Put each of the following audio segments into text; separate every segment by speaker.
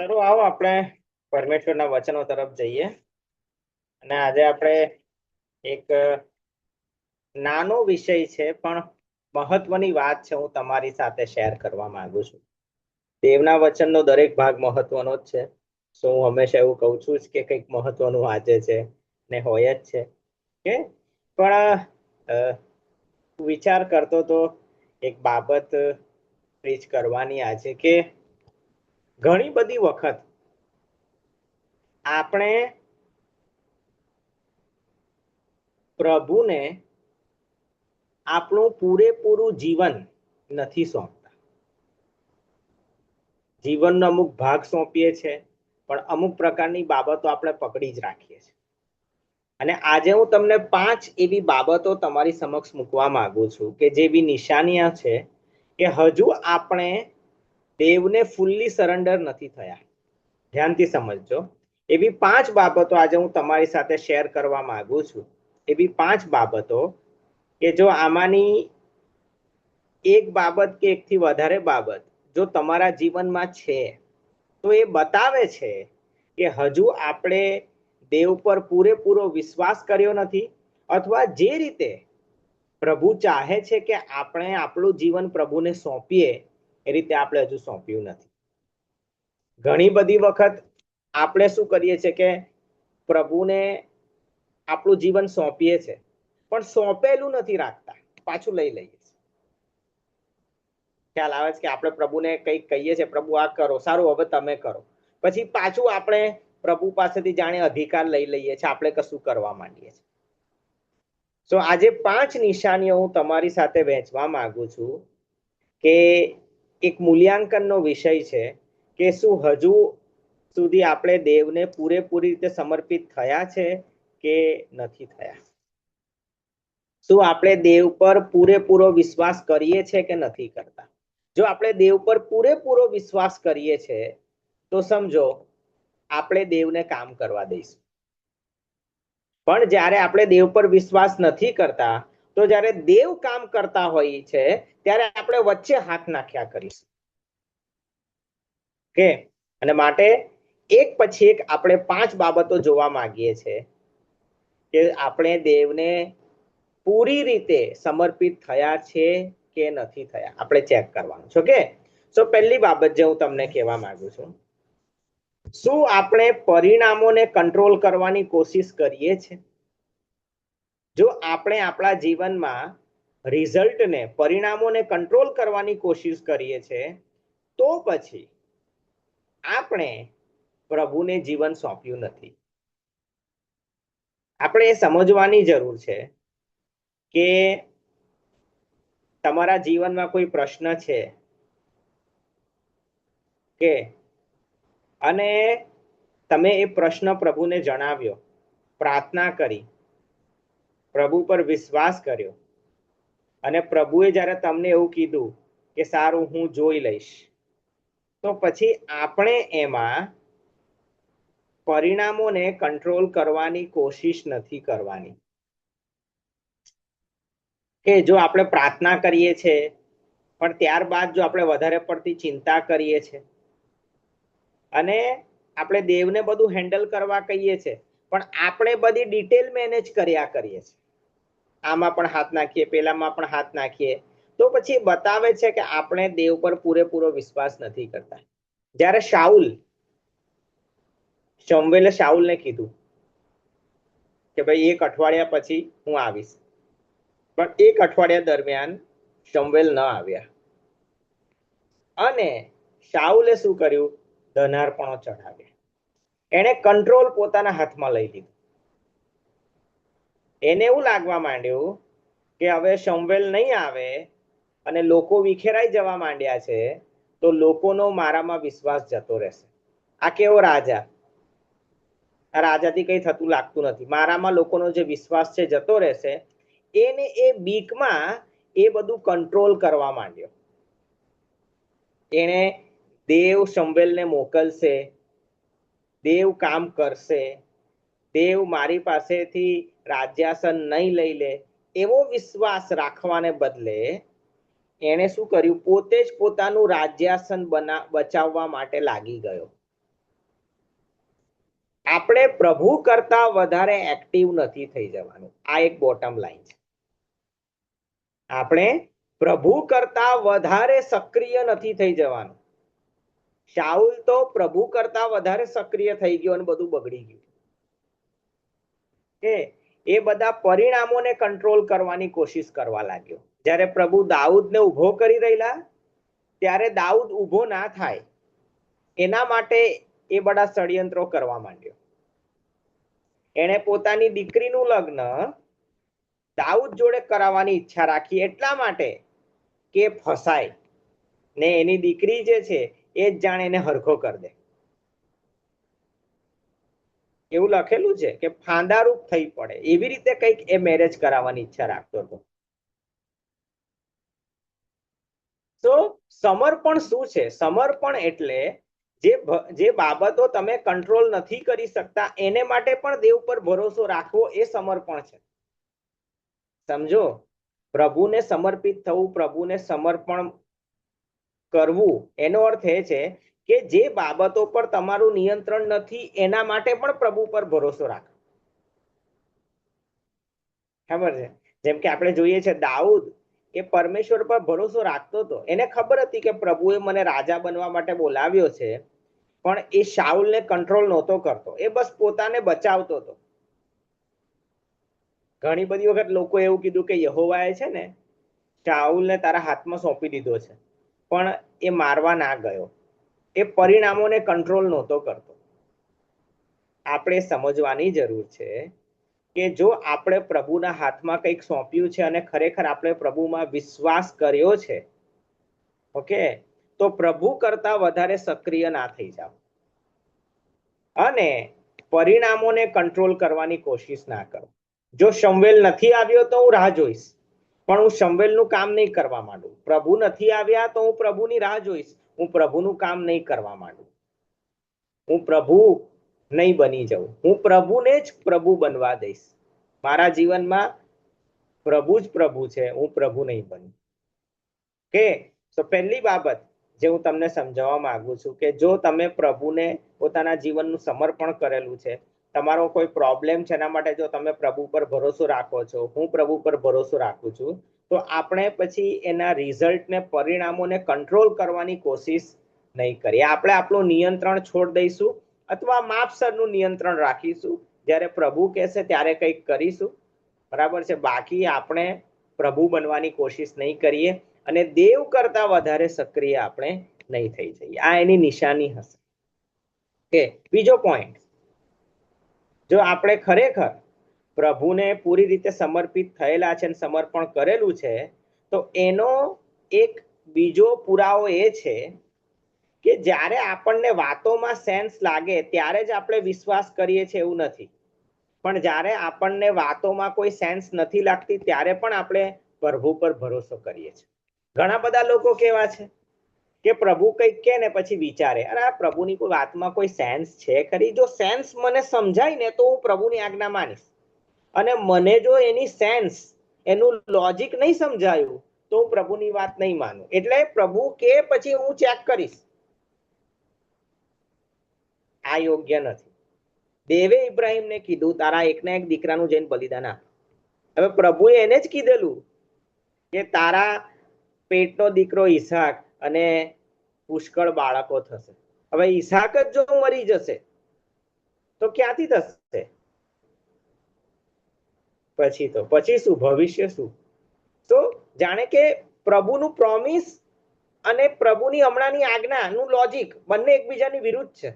Speaker 1: ચલો આવો આપણે પરમેશ્વરના વચનો તરફ જઈએ. અને આજે આપણે એક નાનો વિષય છે પણ મહત્વની વાત છે, હું તમારી સાથે શેર કરવા માંગુ છું. દેવના વચનનો દરેક ભાગ મહત્વનો જ છે. હું હંમેશા એવું કહું છું કે કંઈક મહત્વનું વાંચે છે ને હોય જ છે કે પણ વિચાર કરતો તો એક બાબત પ્રીચ કરવાની આજે કે ઘણી બધી વખત આપણે પ્રભુને આપણું પૂરેપૂરું જીવન નથી સોંપતા. જીવનનો અમુક ભાગ સોંપીએ છીએ, પણ અમુક પ્રકારની બાબતો આપણે પકડી જ રાખીએ છીએ. અને આજે હું તમને 5 એવી બાબતો તમારી સમક્ષ મૂકવા માંગુ છું કે જે બી નિશાનીઓ છે કે હજુ આપણે દેવને ફૂલ્લી સરેન્ડર નથી થયા. ધ્યાનથી સમજજો. એવી 5 બાબતો આજે હું તમારી સાથે શેર કરવા માંગુ છું. એવી 5 બાબતો કે જો આમાંની એક બાબત કે એકથી વધારે બાબત જો તમારા જીવનમાં છે તો એ બતાવે છે કે હજુ આપણે દેવ પર પૂરેપૂરો વિશ્વાસ કર્યો નથી, અથવા જે રીતે પ્રભુ ચાહે છે કે આપણે આપણું જીવન પ્રભુને સોંપીએ એ રીતે આપણે હજુ સોંપ્યું નથી. ઘણી બધી વખત આપણે શું કરીએ છીએ કે પ્રભુને આપણું જીવન સોંપીએ છીએ પણ સોંપેલું નથી રાખતા, પાછું લઈ લઈએ. ખ્યાલ આવે છે કે આપણે પ્રભુને કંઈક કહીએ છીએ, પ્રભુ આ કરો, સારું હવે તમે કરો, પછી પાછું આપણે પ્રભુ પાસેથી જાણે અધિકાર લઈ લઈએ છીએ, આપણે કશું કરવા માંડીએ છીએ. તો આજે 5 નિશાનીઓ હું તમારી સાથે વહેંચવા માંગુ છું કે એક મૂલ્યાંકનનો વિષય છે કે શું હજુ સુધી આપણે દેવને પૂરેપૂરી રીતે સમર્પિત થયા છે કે નથી થયા. શું આપણે દેવ પર પૂરેપૂરો વિશ્વાસ કરીએ છીએ કે નથી કરતા. જો આપણે દેવ પર પૂરેપૂરો વિશ્વાસ કરીએ છીએ તો સમજો આપણે દેવને કામ કરવા દઈશું. પણ જ્યારે આપણે દેવ પર વિશ્વાસ નથી કરતા તો જ્યારે દેવ કામ કરતા હોય છે ત્યારે આપણે વચ્ચે હાથ નાખ્યા કરીશું કે અને માટે એક પછી એક આપણે 5 બાબતો જોવા માંગીએ છીએ કે આપણે દેવને પૂરી રીતે સમર્પિત થયા છે કે નથી થયા, આપણે ચેક કરવાનું છે. ઓકે, તો પહેલી બાબત જે હું તમને કહેવા માંગુ છું, શું આપણે પરિણામોને કંટ્રોલ કરવાની કોશિશ કરીએ છીએ. જો આપણે આપણા જીવનમાં રિઝલ્ટને, પરિણામોને કંટ્રોલ કરવાની કોશિશ કરીએ છીએ તો પછી આપણે પ્રભુને જીવન સોંપ્યું નથી. આપણે એ સમજવાની જરૂર છે કે તમારા જીવનમાં કોઈ પ્રશ્ન છે કે અને તમે એ પ્રશ્ન પ્રભુને જણાવ્યો, પ્રાર્થના કરી, પ્રભુ પર વિશ્વાસ કર્યો અને પ્રભુએ જ્યારે તમને એવું કીધું કે સારું હું જોઈ લઈશ, તો પછી આપણે એમાં પરિણામોને કંટ્રોલ કરવાની કોશિશ નથી કરવાની. કે જો આપણે પ્રાર્થના કરીએ છીએ પણ ત્યારબાદ જો આપણે વધારે પડતી ચિંતા કરીએ છીએ અને આપણે દેવને બધું હેન્ડલ કરવા કહીએ છીએ પણ આપણે બધી ડિટેલ મેનેજ કર્યા કરીએ છીએ, આમાં પણ હાથ નાખીએ, પેલામાં પણ હાથ નાખીએ, તો પછી બતાવે છે કે આપણે દેવ પર પૂરેપૂરો વિશ્વાસ નથી કરતા. જ્યારે શમુએલે શાઉલને કીધું કે ભાઈ 1 અઠવાડિયા પછી હું આવીશ, પણ 1 અઠવાડિયા દરમિયાન શમુએલ ન આવ્યા અને શાઉલે શું કર્યું, ધનારપણો ચઢાવ્યા. એને કંટ્રોલ પોતાના હાથમાં લઈ લીધું. એને એવું લાગવા માંડ્યું કે હવે શમુએલ નહીં આવે અને લોકો વિખેરાઈ જવા માંડ્યા છે તો લોકોનો મારામાં વિશ્વાસ જતો રહેશે. આ કેવો રાજા, આ રાજાથી કઈ થતું લાગતું નથી, મારામાં લોકોનો જે વિશ્વાસ છે જતો રહેશે. એને એ બીકમાં એ બધું કંટ્રોલ કરવા માંડ્યો. એને દેવ શમુએલને મોકલશે, દેવ કામ કરશે, દેવ મારી પાસેથી રાજ્યાસન નહીં લઈ લે, એવો વિશ્વાસ રાખવાને બદલે એને શું કર્યું, પોતે જ પોતાનું રાજ્યાસન બચાવવા માટે લાગી ગયો. આપણે પ્રભુ કરતા વધારે એક્ટિવ નથી થઈ જવાનું. આ એક બોટમ લાઈન છે. આપણે પ્રભુ કરતા વધારે સક્રિય નથી થઈ જવાનું. શાઉલ તો પ્રભુ કરતા વધારે સક્રિય થઈ ગયો અને બધું બગડી ગયું. કે એ બધા પરિણામોને કંટ્રોલ કરવાની કોશિશ કરવા લાગ્યો. જ્યારે પ્રભુ દાઉદને ઉભો કરી રહેલા ત્યારે દાઉદ ઉભો ના થાય એના માટે એ બધા ષડયંત્રો કરવા માંડ્યો. એણે પોતાની દીકરીનું લગ્ન દાઉદ જોડે કરાવવાની ઈચ્છા રાખી એટલા માટે કે ફસાય ને એની દીકરી જે છે એ જ જાણે એને હરખો કરી દે. એવું લખેલું છે કે ફાંદારૂપ થઈ પડે એવી રીતે કંઈક એ મેરેજ કરાવવાની ઈચ્છા રાખતો હતો. તો સમર્પણ શું છે? સમર્પણ એટલે જે બાબતો તમે કંટ્રોલ નથી કરી શકતા એને માટે પણ દેવ પર ભરોસો રાખવો એ સમર્પણ છે. સમજો, પ્રભુને સમર્પિત થવું, પ્રભુને સમર્પણ કરવું એનો અર્થ એ છે કે જે બાબતો પર તમારું નિયંત્રણ નથી એના માટે પણ પ્રભુ પર ભરોસો રાખો. ખબર છે? જેમ કે આપણે જોઈએ છે દાઉદ એ પરમેશ્વર પર ભરોસો રાખતો હતો. એને ખબર હતી કે પ્રભુએ મને રાજા બનવા માટે બોલાવ્યો છે, પણ એ શાઉલને કંટ્રોલ નહોતો કરતો. એ બસ પોતાને બચાવતો હતો. ઘણી બધી વખત લોકો એવું કીધું કે યહોવાએ છે ને શાઉલને તારા હાથમાં સોંપી દીધો છે, પણ એ મારવા ના ગયો. એ પરિણામોને કંટ્રોલ નહોતો કરતો. આપણે સમજવાની જરૂર છે કે જો આપણે પ્રભુના હાથમાં કંઈક સોંપ્યું છે અને ખરેખર આપણે પ્રભુમાં વિશ્વાસ કર્યો છે, ઓકે, તો પ્રભુ કરતા વધારે સક્રિય ના થઈ જાવ અને પરિણામોને કંટ્રોલ કરવાની કોશિશ ના કરો. જો શમવેલ નથી આવ્યો તો હું રાહ જોઈશ, પણ હું શમવેલનું કામ નહીં કરવા માંડું. પ્રભુ નથી આવ્યા તો હું પ્રભુની રાહ જોઈશ, હું પ્રભુનું કામ નહીં કરવા માંડું. હું પ્રભુ નહીં બની જાઉં, હું પ્રભુને જ પ્રભુ બનવા દઈશ. મારા જીવનમાં પ્રભુ જ પ્રભુ છે, હું પ્રભુ નહીં બનું. કે તો પહેલી બાબત જે હું તમને સમજાવવા માંગુ છું કે જો તમે પ્રભુને પોતાના જીવનનું સમર્પણ કરેલું છે, તમારો કોઈ પ્રોબ્લેમ છે એના માટે જો તમે પ્રભુ પર ભરોસો રાખો છો, હું પ્રભુ પર ભરોસો રાખું છું, તો આપણે પછી એના રિઝલ્ટને, પરિણામોને કંટ્રોલ કરવાની કોશિશ નહીં કરીએ. આપણે આપણું નિયંત્રણ છોડી દઈશું અથવા માપસરનું નિયંત્રણ રાખીશું. જ્યારે પ્રભુ કહેશે ત્યારે કંઈક કરીશું, બરાબર છે. બાકી આપણે પ્રભુ બનવાની કોશિશ નહીં કરીએ અને દેવ કરતા વધારે સક્રિય આપણે નહીં થઈ જઈએ. આ એની નિશાની હશે. કે બીજો પોઈન્ટ, જો આપણે ખરેખર પ્રભુને પૂરી રીતે સમર્પિત થયેલા છે અને સમર્પણ કરેલું છે, તો એનો એક બીજો પુરાવો એ છે કે જ્યારે આપણને વાતોમાં સેન્સ લાગે ત્યારે જ આપણે વિશ્વાસ કરીએ છીએ એવું નથી, પણ જ્યારે આપણને વાતોમાં કોઈ સેન્સ નથી લાગતી ત્યારે પણ આપણે પ્રભુ પર ભરોસો કરીએ છીએ. ઘણા બધા લોકો કેવા છે કે પ્રભુ કંઈક કે ને પછી વિચારે, અરે આ પ્રભુની કોઈ વાતમાં કોઈ સેન્સ છે ખરી? જો સેન્સ મને સમજાય ને તો હું પ્રભુની આજ્ઞા માનીશ, અને મને જો એની સેન્સ, એનું લોજિક નહીં સમજાયું તો હું પ્રભુની વાત નહીં માનું. એટલે પ્રભુ કે પછી હું ચેક કરીશ. આ યોગ્ય નથી. દેવે ઇબ્રાહિમને કીધું તારા એકના એક દીકરાનું જઈને બલિદાન આપ. હવે પ્રભુએ એને જ કીધેલું કે તારા પેટનો દીકરો ઈસાક અને પુષ્કળ બાળકો થશે. હવે ઈસાક જ જો મરી જશે તો ક્યાંથી થશે? પછી શું? ભવિષ્ય શું? તો જાણે કે પ્રભુનું પ્રોમિસ અને પ્રભુની હમણાંની આજ્ઞાનું લોજિક બંને એકબીજાની વિરુદ્ધ છે.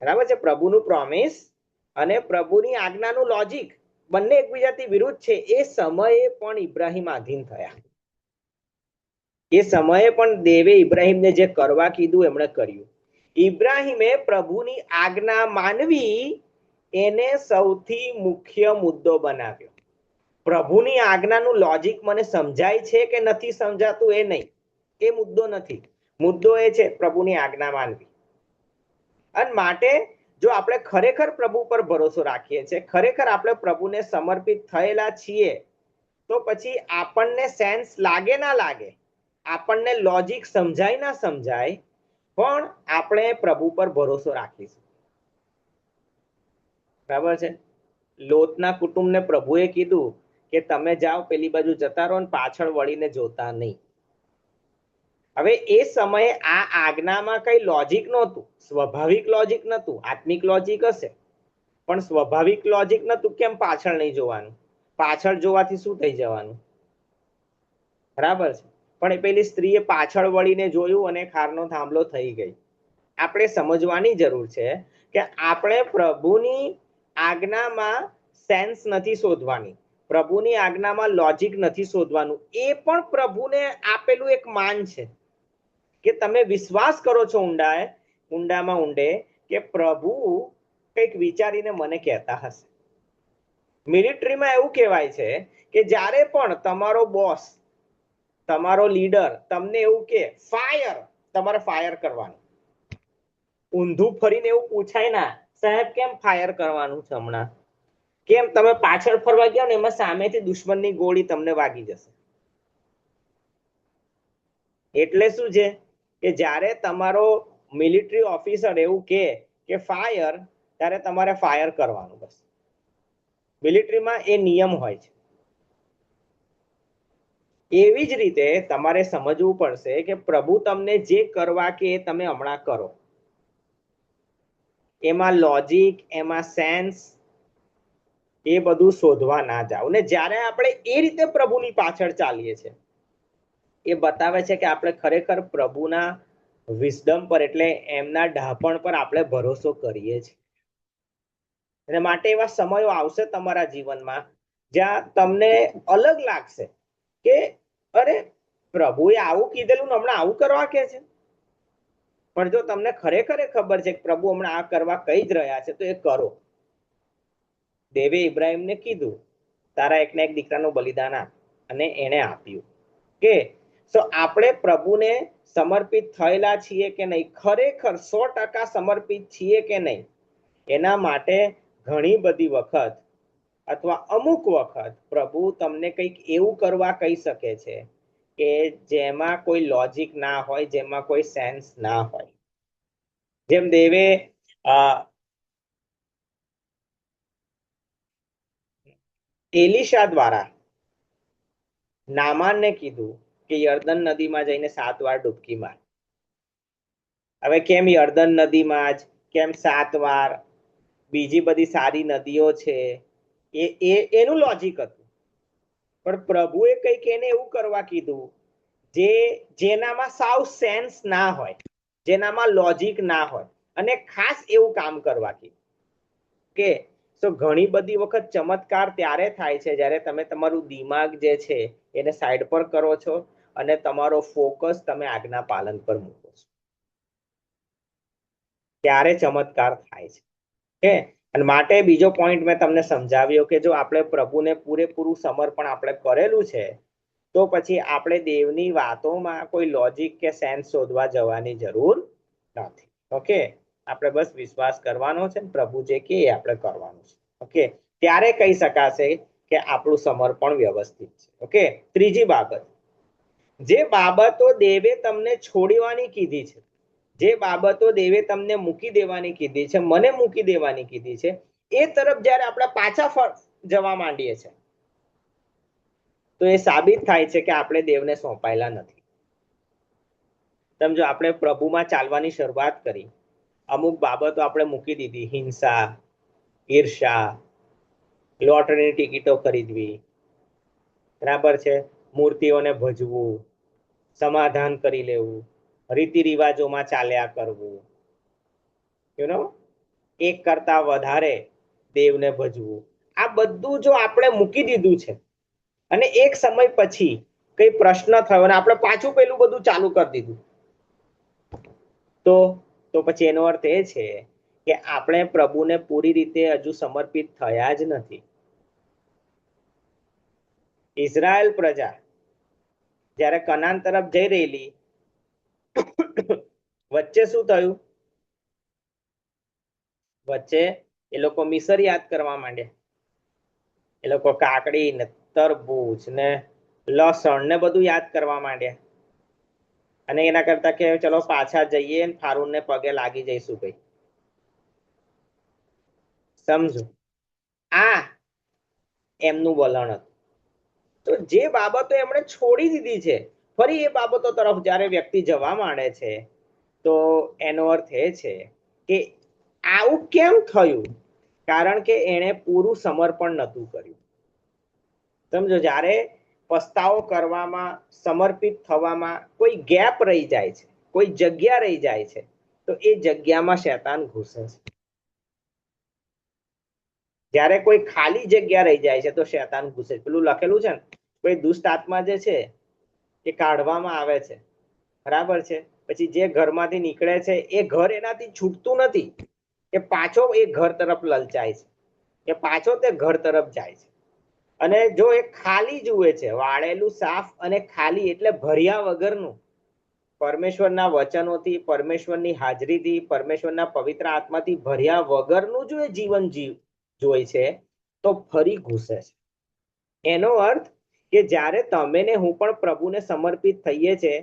Speaker 1: બરાબર છે? પ્રભુનું પ્રોમિસ અને પ્રભુની આજ્ઞાનું લોજિક બંને એકબીજાથી વિરુદ્ધ છે. એ સમયે પણ ઇબ્રાહિમ આધીન થયા. એ સમયે પણ દેવે ઇબ્રાહિમને જે કરવા કીધું એમણે કર્યું. ઇબ્રાહિમે પ્રભુની આજ્ઞા માનવી એને સૌથી મુખ્ય મુદ્દો બનાવ્યો. પ્રભુની આજ્ઞાનું લોજિક મને સમજાય છે કે નથી સમજાતું એ નહીં, એ મુદ્દો નથી. મુદ્દો એ છે પ્રભુની આજ્ઞા માનવી. અને માટે જો આપણે ખરેખર પ્રભુ પર ભરોસો રાખીએ છીએ, ખરેખર આપણે પ્રભુને સમર્પિત થયેલા છીએ, તો પછી આપણને સેન્સ લાગે ના લાગે, આપણને લોજિક સમજાય ના સમજાય, પણ આપણે પ્રભુ પર ભરોસો રાખીશું. બરાબર છે. લોતના કુટુંબને પ્રભુએ કીધું કે તમે જાઓ પેલી બાજુ જતા રહો ને પાછળ વળીને જોતા નહીં. હવે એ સમયે આ આજ્ઞામાં કઈ લોજિક નહોતું, સ્વાભાવિક લોજિક નહોતું. આત્મિક લોજિક હશે પણ સ્વાભાવિક લોજિક નહોતું. કેમ પાછળ નહીં જોવાનું? પાછળ જોવાથી શું થઈ જવાનું? બરાબર છે. પણ પેલી સ્ત્રીએ પાછળ વળીને જોયું અને ખારનો થાંભલો થઈ ગઈ. આપણે સમજવાની જરૂર છે કે આપણે પ્રભુની આજ્ઞામાં સેન્સ નથી શોધવાની, પ્રભુની આજ્ઞામાં લોજિક નથી શોધવાનું. એ પણ પ્રભુને આપેલું એક માન છે કે તમે વિશ્વાસ કરો છો ઊંડામાં ઊંડે કે પ્રભુ કંઈક વિચારીને મને કહેતા હશે. મિલિટરીમાં એવું કહેવાય છે કે જ્યારે પણ તમારો બોસ, તમારો લીડર તમને એવું કે ફાયર, તમારે ફાયર કરવાનું. ઊંધું ફરીને એવું પૂછાય ના, સાહેબ કેમ ફાયર કરવાનું છે હમણાં? કેમ? તમે પાછળ ફરવા ગયા ને એમાં સામેથી દુશ્મનની ગોળી તમને વાગી જશે. એટલે શું છે કે જ્યારે તમારો મિલિટરી ઓફિસર એવું કે ફાયર, ત્યારે તમારે ફાયર કરવાનું. બસ મિલિટરીમાં એ નિયમ હોય છે. એવી જ રીતે તમારે સમજવું પડશે કે પ્રભુ તમને જે કરવા કે તમે હમણાં કરો. એમાં લોજિક, એમાં સેન્સ, એ બધું શોધવા ના જાઓ. ને જ્યારે આપણે એ રીતે પ્રભુની પાછળ ચાલીએ છીએ, એ બતાવે છે કે આપણે ખરેખર પ્રભુના વિઝડમ પર, એટલે એમના ડાપણ પર આપણે ભરોસો કરીએ છીએ. અને માટે એવા સમયો આવશે તમારા જીવનમાં જ્યાં તમને અલગ લાગશે કે અરે પ્રભુએ આવું કીધેલું ને હમણાં આવું કરવા કે છે. પણ જો તમને ખરેખર ખબર છે કે પ્રભુ હમણાં આ કરવા કઈ જ રહ્યા છે તો એ કરો. દેવે ઇબ્રાહિમને કીધું તારા એકના એક દીકરાનું બલિદાન આપ, અને એને આપ્યું. કે તો આપણે પ્રભુને સમર્પિત થયેલા છીએ કે નહીં, ખરેખર 100% સમર્પિત છીએ કે નહીં, એના માટે ઘણી બધી વખત અથવા અમુક વખત પ્રભુ તમને કંઈક એવું કરવા કહી શકે છે કે જેમાં કોઈ લોજિક ના હોય, જેમાં કોઈ સેન્સ ના હોય. જેમ દેવે એલિશા દ્વારા નામાનને કીધું કે યર્દન નદીમાં જઈને 7 વાર ડૂબકી માર. હવે કેમ યર્દન નદીમાં જ, કેમ 7 વાર? બીજી બધી સારી નદીઓ છે, એનું લોજિક હતું. પણ પ્રભુએ કંઈક એને એવું કરવા કીધું જેનામાં સાવ સેન્સ ના હોય, જેનામાં લોજિક ના હોય, અને ખાસ એવું કામ કરવા કીધું. કે તો ઘણી બધી વખત ચમત્કાર ત્યારે થાય છે જ્યારે તમે તમારું દિમાગ જે છે એને સાઈડ પર કરો છો અને તમારો ફોકસ તમે આજ્ઞા પાલન પર મૂકો છો, ત્યારે ચમત્કાર થાય છે. અને માટે બીજો પોઈન્ટ મેં તમને સમજાવ્યો કે જો આપણે પ્રભુને પૂરેપૂરું સમર્પણ આપણે કરેલું છે તો પછી આપણે દેવની વાતોમાં કોઈ લોજિક કે સેન્સ શોધવા જવાની જરૂર નથી. ઓકે, આપણે બસ વિશ્વાસ કરવાનો છે, પ્રભુ જે કે આપણે કરવાનું છે. ઓકે, ત્યારે કહી શકાશે કે આપણું સમર્પણ વ્યવસ્થિત છે. ઓકે, ત્રીજી બાબત, જે બાબતો દેવે તમને છોડવાની કીધી છે, જે બાબતો દેવે તમને મૂકી દેવાની કીધી છે, મને મૂકી દેવાની કીધી છે, એ તરફ જ્યારે આપણે પાછા જવા માંડીએ છીએ તો એ સાબિત થાય છે કે આપણે દેવને સોંપાયેલા નથી. સમજો, આપણે પ્રભુમાં ચાલવાની શરૂઆત કરી, અમુક બાબતો આપણે મૂકી દીધી, હિંસા, ઈર્ષા, લોટરીની ટિકિટો ખરીદવી, બરાબર છે, મૂર્તિઓને ભજવું, સમાધાન કરી લેવું, રીતિ રિવાજોમાં ચાલ્યા કરવું, એક કરતા વધારે દેવને ભજવું, આ બધું જો આપણે મૂકી દીધું છે અને એક સમય પછી કઈ પ્રશ્ન થયો અને આપણે પાછું પેલું બધું ચાલુ કરી દીધું, તો પછી એનો અર્થ એ છે કે આપણે પ્રભુને પૂરી રીતે હજુ સમર્પિત થયા જ નથી. ઇઝરાયલ પ્રજા જ્યારે કનાન તરફ જઈ રહેલી, વચ્ચે શું થયું? વચ્ચે એ લોકો મિસર યાદ કરવા માંડ્યા. એ લોકો કાકડી ને તરબૂચ ને લસણ ને બધું યાદ કરવા માંડ્યા. અને એના કરતા કે ચલો પાછા જઈએ, ફારૂન ને પગે લાગી જઈશું. ભાઈ સમજો, આ એમનું વલણ હતું. તો જે બાબતો એમણે છોડી દીધી છે, ફરી એ બાબતો તરફ જ્યારે વ્યક્તિ જવા માંડે છે, તો એનો અર્થ એ છે કે આવું કેમ થયું? કારણ કે એણે પૂરું સમર્પણ નહોતું કર્યું. સમજો, જ્યારે પસ્તાવો કરવામાં, સમર્પિત થવામાં કોઈ ગેપ રહી જાય છે, કોઈ જગ્યા રહી જાય છે, તો એ જગ્યામાં શૈતાન ઘૂસે છે. જ્યારે કોઈ ખાલી જગ્યા રહી જાય છે તો શૈતાન ઘૂસે છે. પેલું લખેલું છે ને, કોઈ દુષ્ટ આત્મા જે છે એ કાઢવામાં આવે છે, બરાબર છે, પછી જે ઘરમાંથી નીકળે છે એ ઘર એનાથી છૂટતું નથી, કે પાછો એ ઘર તરફ લલચાય છે, કે પાછો તે ઘર તરફ જાય છે. અને જો એ ખાલી જુએ છે, વાળેલું સાફ અને ખાલી એટલે ભર્યા વગરનું, પરમેશ્વરના વચનોથી, પરમેશ્વરની હાજરીથી, પરમેશ્વરના પવિત્ર આત્માથી ભર્યા વગરનું જો એ જીવન જોઈ છે, તો ફરી ઘૂસે છે. એનો અર્થ કે જ્યારે તમે ને હું પણ પ્રભુને સમર્પિત થઈએ છે,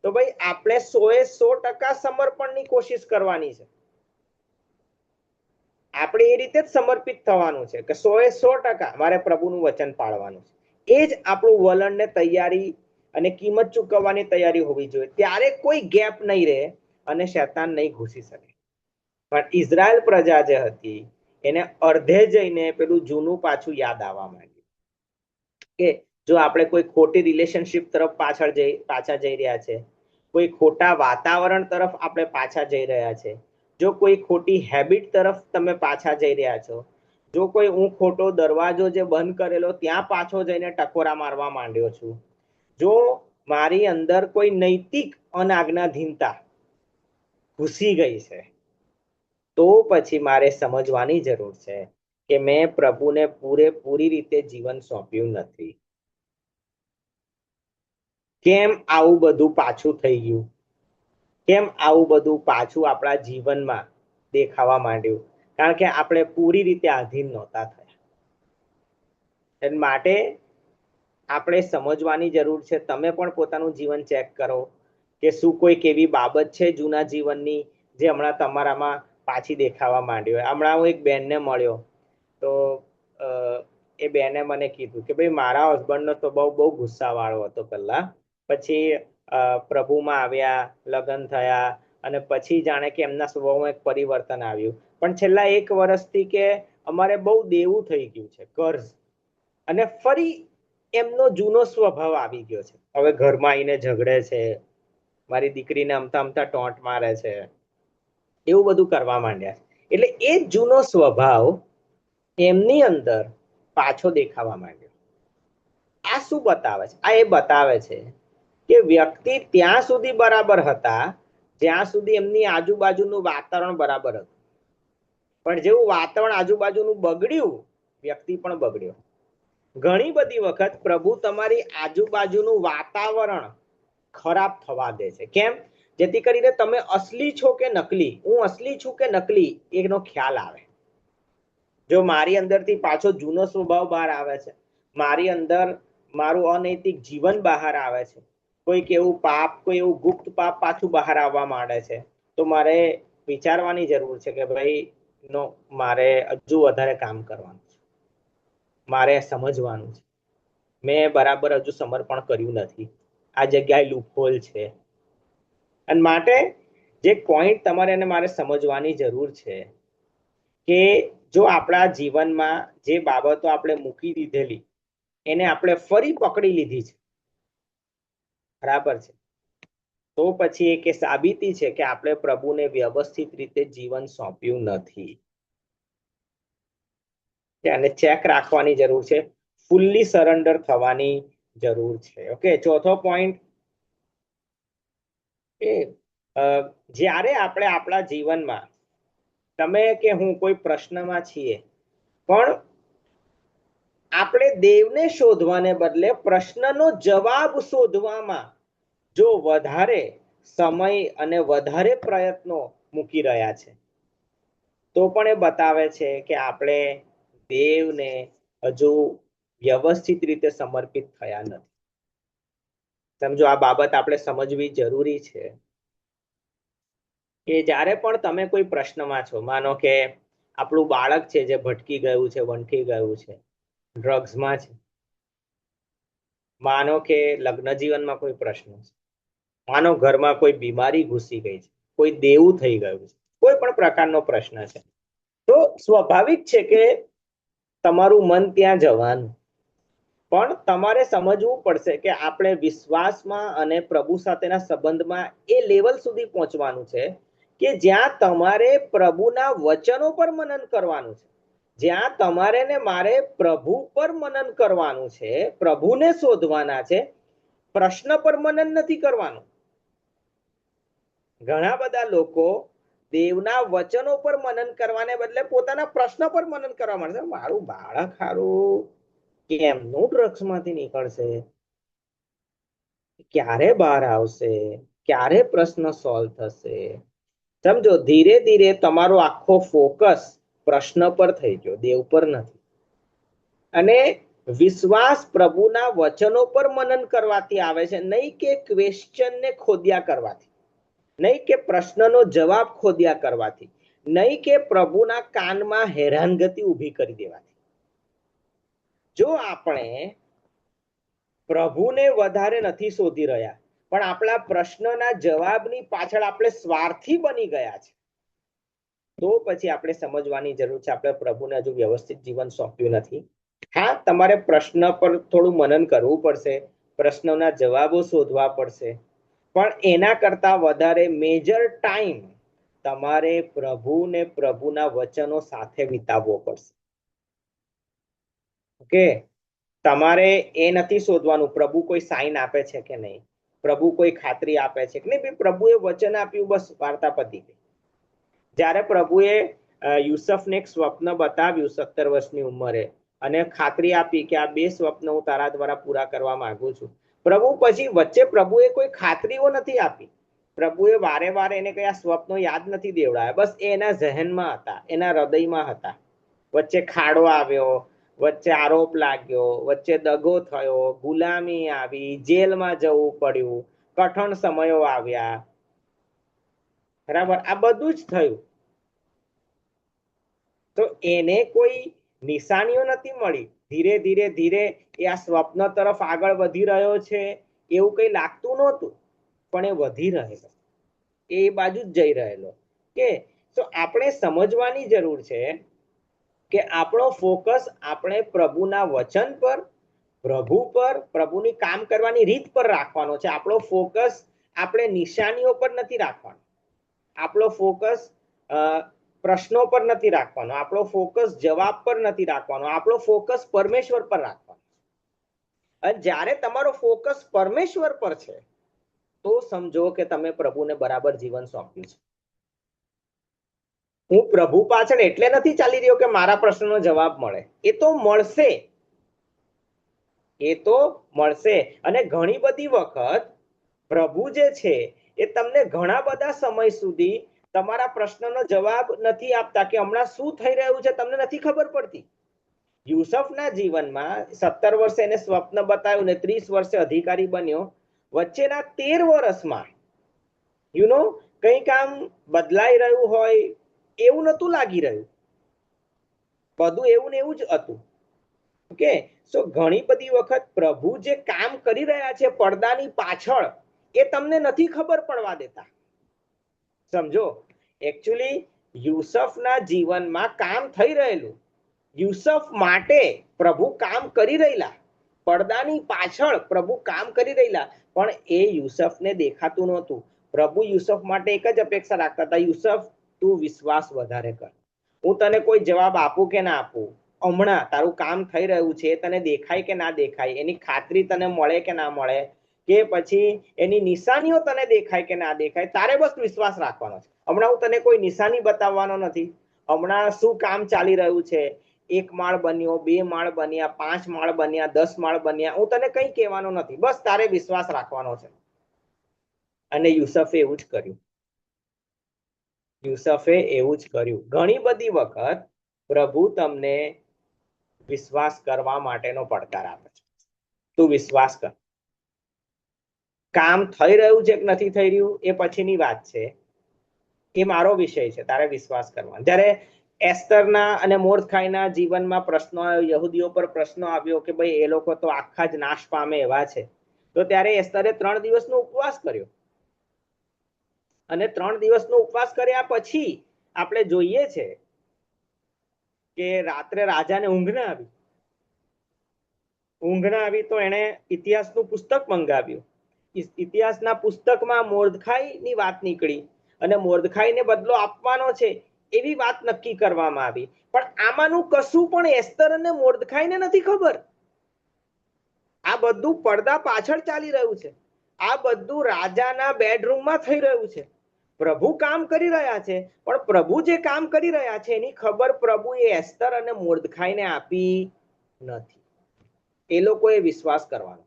Speaker 1: તો ભાઈ આપણે 100% સમર્પણની કોશિશ કરવાની છે. આપણે એ રીતે જ સમર્પિત થવાનું છે કે 100% મારે પ્રભુનું વચન પાળવાનું છે. એ જ આપણું વલણ ને તૈયારી અને કિંમત ચૂકવવાની તૈયારી હોવી જોઈએ. ત્યારે કોઈ ગેપ નહીં રહે અને શૈતાન નહીં ઘૂસી શકે. પણ ઇઝરાયલ પ્રજા જે હતી એને અર્ધે જઈને પેલું જૂનું પાછું યાદ આવવા માંડ્યું, કે જો આપણે કોઈ ખોટી રિલેશનશિપ તરફ પાછા જઈ રહ્યા છે, કોઈ ખોટા વાતાવરણ તરફ આપણે પાછા જઈ રહ્યા છે, જો કોઈ ખોટી હેબિટ તરફ તમે પાછા જઈ રહ્યા છો, જો કોઈ હું ખોટો દરવાજો જે બંધ કરેલો ત્યાં પાછો જઈને ટકોરા મારવા માંડ્યો છું, જો મારી અંદર કોઈ નૈતિક અનાજ્ઞાધીનતા ઘૂસી ગઈ છે, તો પછી મારે સમજવાની જરૂર છે કે મેં પ્રભુને પૂરેપૂરી રીતે જીવન સોંપ્યું નથી. કેમ આવું બધું પાછું થઈ ગયું? કેમ આવું બધું પાછું આપણા જીવનમાં દેખાવા માંડ્યું? કારણ કે આપણે પૂરી રીતે આધીન નહોતા થયા. એ માટે આપણે સમજવાની જરૂર છે. તમે પણ પોતાનું જીવન ચેક કરો કે શું કોઈક એવી બાબત છે જૂના જીવનની જે હમણાં તમારામાં પાછી દેખાવા માંડી હોય. હમણાં હું એક બેનને મળ્યો, તો એ બેને મને કીધું કે ભાઈ મારા હસબન્ડનો સ્વભાવ બહુ ગુસ્સાવાળો હતો પહેલા, પછી પ્રભુમાં આવ્યા, લગ્ન થયા, અને પછી જાણે કે એમના સ્વભાવમાં એક પરિવર્તન આવ્યું. પણ છેલ્લા 1 વર્ષથી કે અમારે બહુ દેવું થઈ ગયું છે, કર્જ, અને ફરી એમનો જૂનો સ્વભાવ આવી ગયો છે. હવે ઘરમાં આવીને ઝઘડે છે, મારી દીકરીને અમથા અમથા ટોંટ મારે છે, એવું બધું કરવા માંડ્યા. એટલે એ જૂનો સ્વભાવ એમની અંદર પાછો દેખાવા માંડ્યો. આ શું બતાવે છે? આ એ બતાવે છે કે વ્યક્તિ ત્યાં સુધી બરાબર હતા જ્યાં સુધી એમની આજુબાજુનું વાતાવરણ બરાબર હતું. પણ જેવું વાતાવરણ આજુબાજુનું બગડ્યું, વ્યક્તિ પણ બગડ્યો. ઘણી બધી વખત પ્રભુ તમારી આજુબાજુનું વાતાવરણ ખરાબ થવા દે છે. કેમ? જેથી કરીને તમે અસલી છો કે નકલી, હું અસલી છું કે નકલી, એનો ખ્યાલ આવે. જો મારી અંદરથી પાછો જૂનો સ્વભાવ બહાર આવે છે, મારી અંદર મારું અનૈતિક જીવન બહાર આવે છે, કોઈક એવું પાપ, કોઈ એવું ગુપ્ત પાપ પાછું બહાર આવવા માંડે છે, તો મારે વિચારવાની જરૂર છે કે ભાઈ મારે હજુ વધારે કામ કરવાનું છે, મારે સમજવાનું છે, મેં બરાબર હજુ સમર્પણ કર્યું નથી, આ જગ્યાએ લૂપહોલ છે. અને માટે જે પોઈન્ટ તમારે અને મારે સમજવાની જરૂર છે કે જો આપણા જીવનમાં જે બાબતો આપણે મૂકી દીધેલી એને આપણે ફરી પકડી લીધી છે, બરાબર છે, તો પછી એક સાબિતી છે કે આપણે પ્રભુને વ્યવસ્થિત રીતે જીવન સોંપ્યું નથી. અને ચેક રાખવાની જરૂર છે, ફૂલ્લી સરેન્ડર થવાની જરૂર છે. ઓકે, ચોથો પોઈન્ટ, જ્યારે આપણે આપણા જીવનમાં, તમે કે હું કોઈ પ્રશ્નમાં છીએ, પણ આપણે દેવને શોધવાને બદલે પ્રશ્નનો જવાબ શોધવામાં જો વધારે સમય અને વધારે પ્રયત્નો મૂકી રહ્યા છે, તો પણ એ બતાવે છે કે આપણે દેવને હજુ વ્યવસ્થિત રીતે સમર્પિત થયા નથી. સમજો, આ બાબત આપણે સમજવી જરૂરી છે કે જ્યારે પણ તમે કોઈ પ્રશ્નમાં છો, માનો કે આપણું બાળક છે જે ભટકી ગયું છે, વંઠી ગયું છે, ડ્રગ્સમાં છે, માનો કે લગ્ન જીવનમાં કોઈ પ્રશ્ન છે, માનો ઘરમાં કોઈ બીમારી ઘૂસી ગઈ છે, કોઈ દેવું થઈ ગયું છે, કોઈ પણ પ્રકારનો પ્રશ્ન છે, તો સ્વાભાવિક છે કે તમારું મન ત્યાં જવાનું. પણ તમારે સમજવું પડશે કે આપણે વિશ્વાસમાં અને પ્રભુ સાથેના સંબંધમાં એ લેવલ સુધી પહોંચવાનું છે કે જ્યાં તમારે પ્રભુના વચનો પર મનન કરવાનું છે, જ્યાં તમારે ને મારે પ્રભુ પર મનન કરવાનું છે, પ્રભુને શોધવાના છે, પ્રશ્ન પર મનન નથી કરવાનું. ઘણા બધા લોકો દેવના વચનો પર મનન કરવાને બદલે પોતાના પ્રશ્ન પર મનન કરવા માંડે છે. મારું બાળક હારું કેમનું ડ્રગ્સમાંથી નીકળશે, ક્યારે બહાર આવશે, ક્યારે પ્રશ્ન સોલ્વ થશે. સમજો ધીરે ધીરે તમારો આખો ફોકસ પ્રશ્ન પર થઈ ગયો, દેવ પર નથી. અને વિશ્વાસ પ્રભુના વચનો પર મનન કરવાથી આવે છે, નહીં કે ક્વેશ્ચનને ખોદ્યા કરવાથી, નહીં કે પ્રશ્નનો જવાબ ખોદ્યા કરવાથી, નહીં કે પ્રભુના કાનમાં હેરાનગતિ ઊભી કરી દેવાથી. જો આપણે પ્રભુને વધારે નથી શોધી રહ્યા, પણ આપણા પ્રશ્નના જવાબની પાછળ આપણે સ્વાર્થી બની ગયા છે, તો પછી આપણે સમજવાની જરૂર છે આપણે પ્રભુને હજુ વ્યવસ્થિત જીવન સોંપ્યું નથી. હા, તમારે પ્રશ્ન પર થોડું મનન કરવું પડશે, પ્રશ્નોના જવાબો શોધવા પડશે, પણ એના કરતા વધારે મેજર ટાઈમ તમારે પ્રભુને પ્રભુના વચનો સાથે વિતાવવો પડશે. ઓકે, તમારે એ નથી શોધવાનું પ્રભુ કોઈ સાઈન આપે છે કે નહીં, પ્રભુ કોઈ ખાતરી આપે છે કે નહીં. પ્રભુએ વચન આપ્યું, બસ વાર્તા પતી ગઈ. જ્યારે પ્રભુએ યુસફને એક સ્વપ્ન બતાવ્યું 17 વર્ષની ઉંમરે અને ખાતરી આપી કે આ 2 સ્વપ્ન હું તારા દ્વારા પૂરા કરવા માંગુ છું, પ્રભુ પછી વચ્ચે પ્રભુએ કોઈ ખાતરીઓ નથી આપી. પ્રભુએ વારે વારે એને કઈ આ સ્વપ્નો યાદ નથી દેવડાયા, બસ એ એના જહેનમાં હતા, એના હૃદયમાં હતા. વચ્ચે ખાડો આવ્યો, વચ્ચે આરોપ લાગ્યો, વચ્ચે દગો થયો, ગુલામી આવી, જેલમાં જવું પડ્યું, કઠણ સમયો આવ્યા, બરાબર, આ બધું જ થયું. તો એને કોઈ નિશાનીઓ નથી મળી. ધીરે ધીરે ધીરે એ આ સ્વપ્ન તરફ આગળ વધી રહ્યો છે એવું કઈ લાગતું નહોતું, પણ એ વધી રહેલો, એ બાજુ જ જઈ રહેલો. કે તો આપણે સમજવાની જરૂર છે કે આપણો ફોકસ આપણે પ્રભુના વચન પર, પ્રભુ પર, પ્રભુની કામ કરવાની રીત પર રાખવાનો છે. આપણો ફોકસ આપણે નિશાનીઓ પર નથી રાખવાનો, આપણો ફોકસ પ્રશ્નો પર નથી રાખવાનો, આપણો ફોકસ જવાબ પર નથી રાખવાનો, આપણો ફોકસ પરમેશ્વર પર રાખવાનો. અને જ્યારે તમારો ફોકસ પરમેશ્વર પર છે તો સમજો કે તમે પ્રભુને બરાબર જીવન સોંપ્યું છે. હું પ્રભુ પાછળ એટલે નથી ચાલી રહ્યો કે મારા પ્રશ્નનો જવાબ મળે, એ તો મળશે, એ તો મળશે. અને ઘણી બધી વખત પ્રભુ જે છે એ તમને ઘણા બધા સમય સુધી તમારા પ્રશ્નનો જવાબ નથી આપતા કે હમણાં શું થઈ રહ્યું છે તમને નથી ખબર પડતી. યુસફના જીવનમાં 17 વર્ષે એને સ્વપ્ન બતાવ્યું ને 30 વર્ષે અધિકારી બન્યો. વચ્ચેના 13 વર્ષમાં કઈ કામ બદલાઈ રહ્યું હોય એવું નતું લાગી રહ્યું, બધું એવું ને એવું જ હતું. ઓકે, સો ઘણી બધી વખત પ્રભુ જે કામ કરી રહ્યા છે પડદાની પાછળ, એ તમને નથી ખબર પડવા દેતા. સમજો, એકચ્યુઅલી યુસફના જીવનમાં કામ થઈ રહેલું, યુસફ માટે પ્રભુ કામ કરી રહેલા, પડદાની પાછળ પ્રભુ કામ કરી રહેલા, પણ એ યુસફને દેખાતું નહોતું. પ્રભુ યુસફ માટે એક જ અપેક્ષા રાખતા હતા, યુસફ તું વિશ્વાસ વધારે કર, હું તને કોઈ જવાબ આપું કે ના આપું, હમણાં તારું કામ થઈ રહ્યું છે તને દેખાય કે ના દેખાય, એની ખાતરી તને મળે કે ના મળે, કે પછી એની નિશાનીઓ તને દેખાય કે ના દેખાય, તારે બસ વિશ્વાસ રાખવાનો છે. હમણાં હું તને કોઈ નિશાની બતાવવાનો નથી, હમણાં શું કામ ચાલી રહ્યું છે, 1 માળ બન્યો, 2 માળ બન્યા, 5 માળ બન્યા, 10 માળ બન્યા, હું તને કઈ કહેવાનો નથી, બસ તારે વિશ્વાસ રાખવાનો છે. અને યુસફે એવું જ કર્યું, યુસફે એવું જ કર્યું. ઘણી બધી વખત પ્રભુ તમને વિશ્વાસ કરવા માટેનો પડકાર આપે છે. તું વિશ્વાસ કર, કામ થઈ રહ્યું છે કે નથી થઈ રહ્યું એ પછીની વાત છે, એ મારો વિષય છે, તારે વિશ્વાસ કરવાનો. જ્યારે એસ્તરના અને મોર્દખાઈના જીવનમાં પ્રશ્નો આવ્યો, યહૂદીઓ પર પ્રશ્નો આવ્યો કે ભાઈ એ લોકો તો આખા જ નાશ પામે એવા છે. તો ત્યારે એસ્તરે 3 દિવસનો ઉપવાસ કર્યો, અને 3 દિવસનો ઉપવાસ કર્યા પછી આપણે જોઈએ છે કે રાત્રે રાજાને ઊંઘ ના આવી. ઊંઘ ના આવી તો એણે ઇતિહાસનું પુસ્તક મંગાવ્યું. ઇતિહાસના પુસ્તકમાં મોર્દખાઈની વાત નીકળી, અને મોર્દખાઈને બદલો આપવાનો છે એવી વાત નક્કી કરવામાં આવી. પણ આમાંનું કશું પણ એસ્તર અને મોર્દખાઈને નથી ખબર. આ બધું પડદા પાછળ ચાલી રહ્યું છે. આ બધું રાજાના બેડરૂમમાં થઈ રહ્યું છે. પ્રભુ કામ કરી રહ્યા છે, પણ પ્રભુ જે કામ કરી રહ્યા છે એની ખબર પ્રભુએ એસ્તર અને મોર્દખાઈને આપી નથી. એ લોકોએ વિશ્વાસ કરવાનો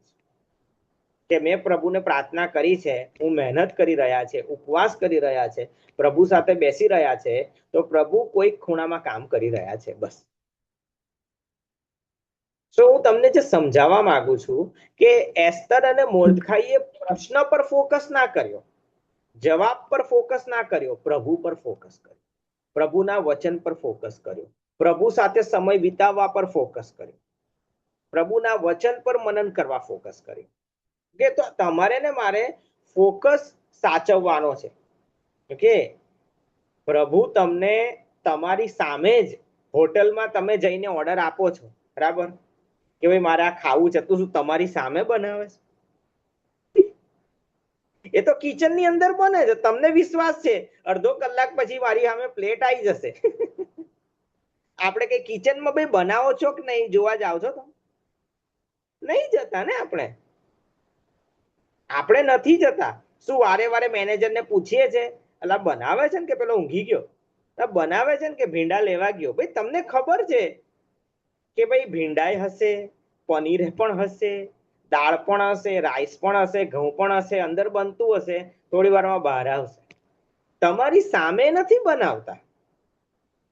Speaker 1: કે મેં પ્રભુને પ્રાર્થના કરી છે, હું મહેનત કરી રહ્યા છે, ઉપવાસ કરી રહ્યા છે, પ્રભુ સાથે બેસી રહ્યા છે, તો પ્રભુ કોઈ ખૂણામાં કામ કરી રહ્યા છે. બસ. તો હું તમને જે સમજાવવા માંગુ છું કે એસ્તર અને મોર્દખાઈએ પ્રશ્ન પર ફોકસ ના કર્યો, જવાબ પર ફોકસ ના કર્યો, પ્રભુ પર ફોકસ કર્યો, પ્રભુના વચન પર ફોકસ કર્યો, પ્રભુ સાથે સમય વિતાવવા પર ફોકસ કર્યો, પ્રભુના વચન પર મનન કરવા ફોકસ કર્યો. કે તો તમારે ને મારે ફોકસ સાચવવાનો છે. ઓકે, પ્રભુ તમને તમારી સામે જ હોટલમાં તમે જઈને ઓર્ડર આપો છો, બરાબર, કે ભાઈ મારે આ ખાવું છે, તો શું તમારી સામે બનાવે છે? એ તો કિચનની અંદર બને છે. તમને વિશ્વાસ છે અડધો કલાક પછી મારી સામે પ્લેટ આવી જશે. આપણે કઈ કિચનમાં ભાઈ બનાવો છો કે નહીં જોવા જાવ છો? તમે નહીં જતા ને. આપણે નથી જતા. શું વારે વારે મેનેજરને પૂછીએ છે એટલે બનાવે છે ને કે પેલો ઊંઘી ગયો, બનાવે છે ને કે ભીંડા લેવા ગયો? ભાઈ તમને ખબર છે કે ભાઈ ભીંડાય હશે, પનીર પણ હશે, દાળ પણ હશે, રાઈસ પણ હશે, ઘઉં પણ હશે, અંદર બનતું હશે, થોડી વારમાં બહાર આવશે. તમારી સામે નથી બનાવતા,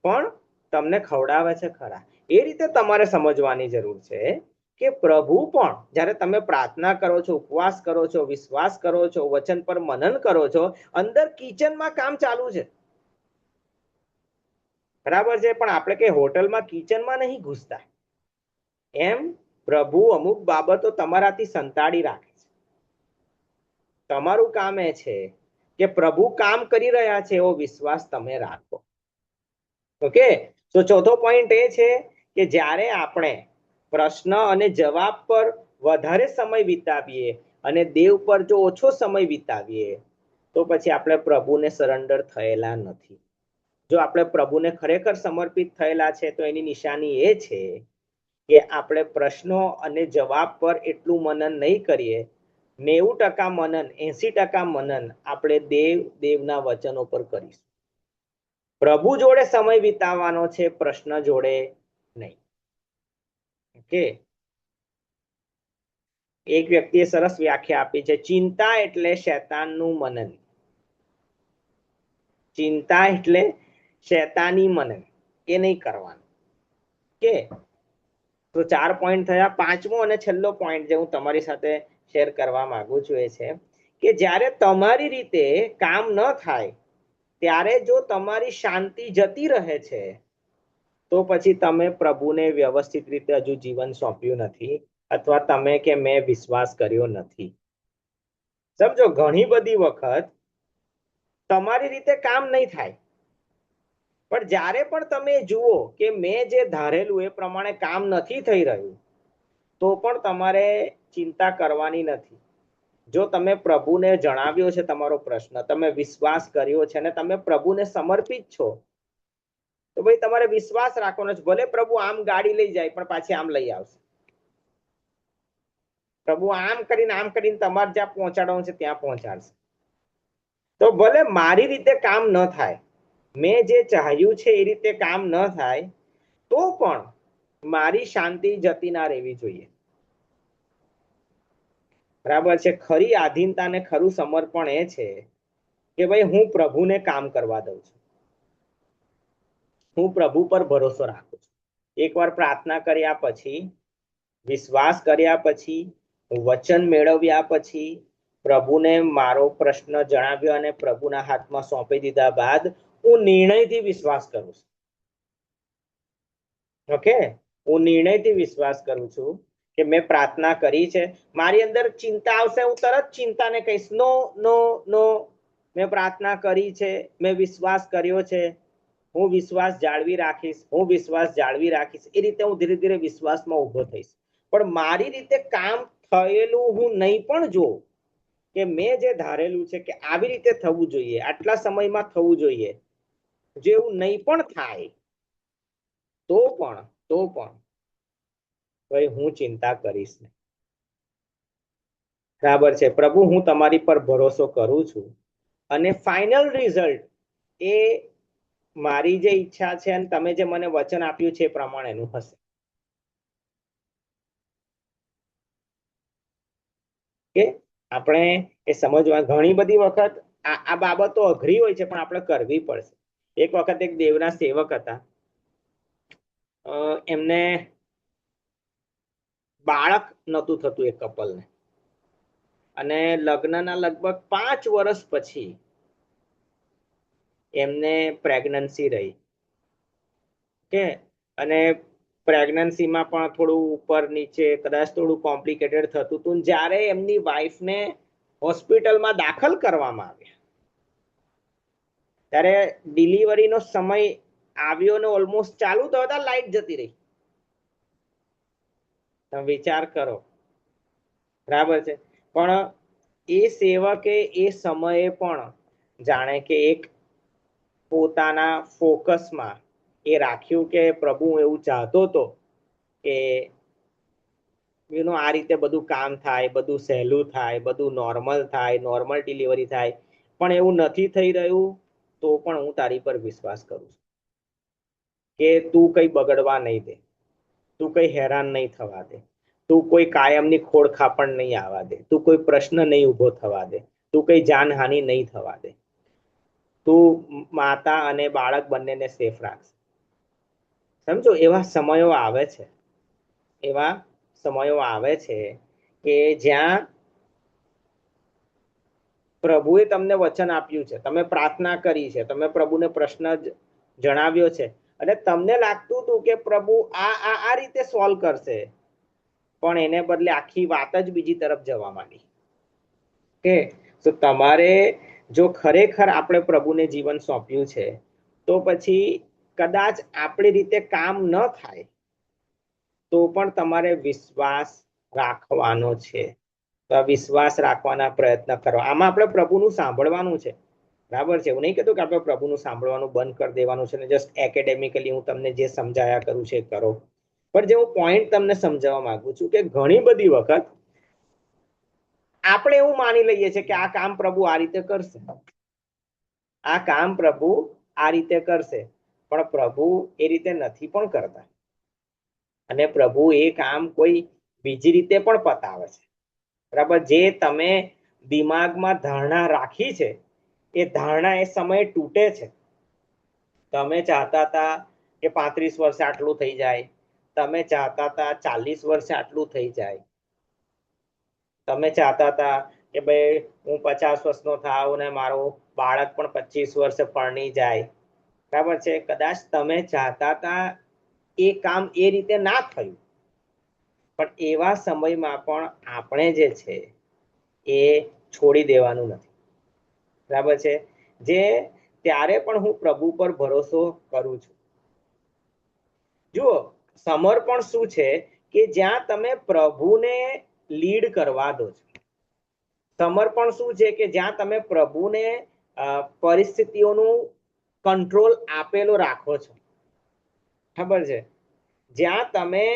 Speaker 1: પણ તમને ખવડાવે છે ખરા. એ રીતે તમારે સમજવાની જરૂર છે કે પ્રભુ પણ જ્યારે તમે પ્રાર્થના કરો છો, ઉપવાસ કરો છો, વિશ્વાસ કરો છો, વચન પર મનન કરો છો, અંદર કિચનમાં કામ ચાલુ છે, બરાબર છે, પણ આપણે કઈ હોટલમાં કિચનમાં નહીં ઘૂસતા. એમ પ્રભુ અમુક બાબતો તમારાથી સંતાડી રાખે છે. તમારું કામ એ છે કે પ્રભુ કામ કરી રહ્યા છે એવો વિશ્વાસ તમે રાખો. ઓકે, તો ચોથો પોઈન્ટ એ છે કે જ્યારે આપણે પ્રશ્ન અને જવાબ પર વધારે સમય વિતાવીએ અને દેવ પર જો ઓછો સમય વિતાવીએ તો પછી આપણે પ્રભુને સરેન્ડર થયેલા નથી. જો આપણે પ્રભુને ખરેખર સમર્પિત થયેલા છે તો એની નિશાની એ છે કે આપણે પ્રશ્નો અને જવાબ પર એટલું મનન નહીં કરીએ. 90% મનન, 80% મનન આપણે દેવના વચનો પર કરીશું. પ્રભુ જોડે સમય વિતાવવાનો છે, પ્રશ્ન જોડે નહીં. ઓકે, એક વ્યક્તિએ સરસ વ્યાખ્યા આપી છે, ચિંતા એટલે શૈતાનનું મનન. ચિંતા એટલે શૈતાની મનન, એ નહીં કરવાનું. કે તો 4 પોઈન્ટ થયા. પાંચમો અને છેલ્લો પોઈન્ટ જે હું તમારી સાથે શેર કરવા માંગુ છું એ છે કે જ્યારે તમારી રીતે કામ ન થાય ત્યારે જો તમારી શાંતિ જતી રહે છે તો પછી તમે પ્રભુને વ્યવસ્થિત રીતે હજુ જીવન સોંપ્યું નથી, અથવા તમે કે મેં વિશ્વાસ કર્યો નથી. સમજો, ઘણી બધી વખત તમારી રીતે કામ નહીં થાય, પણ જ્યારે પણ તમે જુઓ કે મેં જે ધારેલું એ પ્રમાણે કામ નથી થઈ રહ્યું, તો પણ તમારે ચિંતા કરવાની નથી. જો તમે પ્રભુને જણાવ્યો છે તમારો પ્રશ્ન, તમે વિશ્વાસ કર્યો છે અને તમે પ્રભુને સમર્પિત છો, તો ભાઈ તમારે વિશ્વાસ રાખવાનો છે. ભલે પ્રભુ આમ ગાડી લઈ જાય પણ પાછી આમ લઈ આવશે. પ્રભુ આમ કરીને તમારે જ્યાં પહોંચાડવાનું છે ત્યાં પહોંચાડશે. તો ભલે મારી રીતે કામ ન થાય, મેં જે ચાહ્યું છે એ રીતે કામ ન થાય, તો પણ મારી શાંતિ જતી ના રહેવી જોઈએ. બરાબર છે. ખરી આધીનતા ને ખરું સમર્પણ એ છે કે ભાઈ હું પ્રભુને કામ કરવા દઉં છું, હું પ્રભુ પર ભરોસો રાખું છું. એકવાર પ્રાર્થના કર્યા પછી, વિશ્વાસ કર્યા પછી, વચન મેળવ્યા પછી, પ્રભુને મારો પ્રશ્ન જણાવ્યો અને પ્રભુના હાથમાં સોંપી દીધા બાદ હું નિર્ણયથી વિશ્વાસ કરું છું ઓકે, હું નિર્ણયથી વિશ્વાસ કરું છું કે મેં પ્રાર્થના કરી છે. મારી અંદર ચિંતા આવશે, હું તરત ચિંતાને કહીશ નો નો નો. મેં પ્રાર્થના કરી છે, મેં વિશ્વાસ કર્યો છે, હું વિશ્વાસ જાળવી રાખીશ, હું વિશ્વાસ જાળવી રાખીશ. એ રીતે હું ધીરે ધીરે વિશ્વાસમાં ઊભો થઈશ. પણ મારી રીતે કામ થયેલું હું નહીં પણ જોઉં કે મેં જે ધારેલું છે કે આવી રીતે થવું જોઈએ, આટલા સમયમાં થવું જોઈએ, જેવું નહીં પણ થાય તો પણ ભાઈ હું ચિંતા કરીશ નહીં. બરાબર છે પ્રભુ, હું તમારી પર ભરોસો કરું છું અને ફાઇનલ રિઝલ્ટ એ મારી જે ઈચ્છા છે અને તમે જે મને વચન આપ્યું છે એ પ્રમાણેનું હશે. કે આપણે એ સમજવા, ઘણી બધી વખત આ બાબતો અઘરી હોય છે પણ આપણે કરવી પડશે. એક વખત એક દેવના સેવક હતા, એમને બાળક નહોતું થતું એક કપલને, અને લગ્નના લગભગ 5 વર્ષ પછી એમને પ્રેગ્નન્સી રહી કે, અને પ્રેગ્નન્સીમાં પણ થોડું ઉપર નીચે કદાચ થોડું કોમ્પ્લિકેટેડ થતું હતું. જ્યારે એમની વાઈફને હોસ્પિટલમાં દાખલ કરવામાં આવ્યા ત્યારે ડિલિવરીનો સમય આવ્યો ને ઓલમોસ્ટ ચાલુ તો હતા, લાઈટ જતી રહી. તમે વિચાર કરો. બરાબર છે. પણ એ સેવકે એ સમયે પણ જાણે કે એક પોતાના ફોકસમાં એ રાખ્યું કે પ્રભુ એવું ચાહતો હતો કે આ રીતે બધું કામ થાય, બધું સહેલું થાય, બધું નોર્મલ થાય, નોર્મલ ડિલિવરી થાય. પણ એવું નથી થઈ રહ્યું તો પણ હું તારી પર વિશ્વાસ કરું છું કે તું કઈ બગડવા નહીં દે, તું કઈ હેરાન નહીં થવા દે, તું કોઈ કાયમની ખોડખાપણ નહીં આવવા દે, તું કોઈ પ્રશ્ન નહીં ઉભો થવા દે, તું કઈ જાનહાનિ નહીં થવા દે, તું માતા અને બાળક બંનેને સેફ રાખશે. સમજો, એવા સમયો આવે છે, એવા સમયો આવે છે કે જ્યાં પ્રભુએ તમને વચન આપ્યું છે, તમે પ્રાર્થના કરી છે, તમે પ્રભુને પ્રશ્ન જણાવ્યો છે અને તમને લાગતું હતું કે પ્રભુ આ રીતે સોલ્વ કરશે, પણ એને બદલે આખી વાત જ બીજી તરફ જવા માંડી. કે તો તમારે જો ખરેખર આપણે પ્રભુને જીવન સોંપ્યું છે તો પછી કદાચ આપણી રીતે કામ ન થાય તો પણ તમારે વિશ્વાસ રાખવાનો છે. તો વિશ્વાસ રાખવાના પ્રયત્ન કરો. આમાં આપણે પ્રભુનું સાંભળવાનું છે. બરાબર છે. હું નહીં કહેતો કે આપણે પ્રભુનું સાંભળવાનું બંધ કરી દેવાનું છે ને જસ્ટ એકેડેમિકલી હું તમને જે સમજાયા કરું છે કરો. પણ જે હું પોઈન્ટ તમને સમજાવવા માંગુ છું કે ઘણી બધી વખત આપણે એવું માની લઈએ છીએ કે આ કામ પ્રભુ આ રીતે કરશે, આ કામ પ્રભુ આ રીતે કરશે, પણ પ્રભુ એ રીતે નથી પણ કરતા. અને પ્રભુ એ કામ કોઈ બીજી રીતે પણ પતાવે છે. બરાબર. જે તમે દિમાગમાં ધારણા રાખી છે એ ધારણા એ સમયે તૂટે છે. તમે ચાહતા હતા કે 35 વર્ષે આટલું થઈ જાય, તમે ચાહતા હતા 40 વર્ષે આટલું થઈ જાય, તમે ચાહતા હતા કે ભાઈ હું 50 વર્ષનો થાવ ને મારું બાળક પણ 25 વર્ષે પરણી જાય. બરાબર છે. કદાચ તમે ચાહતા હતા એ કામ એ રીતે ના થયું, પણ એવા સમયમાં પણ આપણે જે છે એ છોડી દેવાનું નથી. બરાબર છે. જે ત્યારે પણ હું પ્રભુ પર ભરોસો કરું છું. જુઓ, સમર્પણ શું છે કે જ્યાં તમે પ્રભુને લીડ કરવા દો છો. સમર્પણ શું છે કે જ્યાં તમે પ્રભુને પરિસ્થિતિઓનું કંટ્રોલ આપેલો રાખો છો. ખબર છે. જ્યાં તમે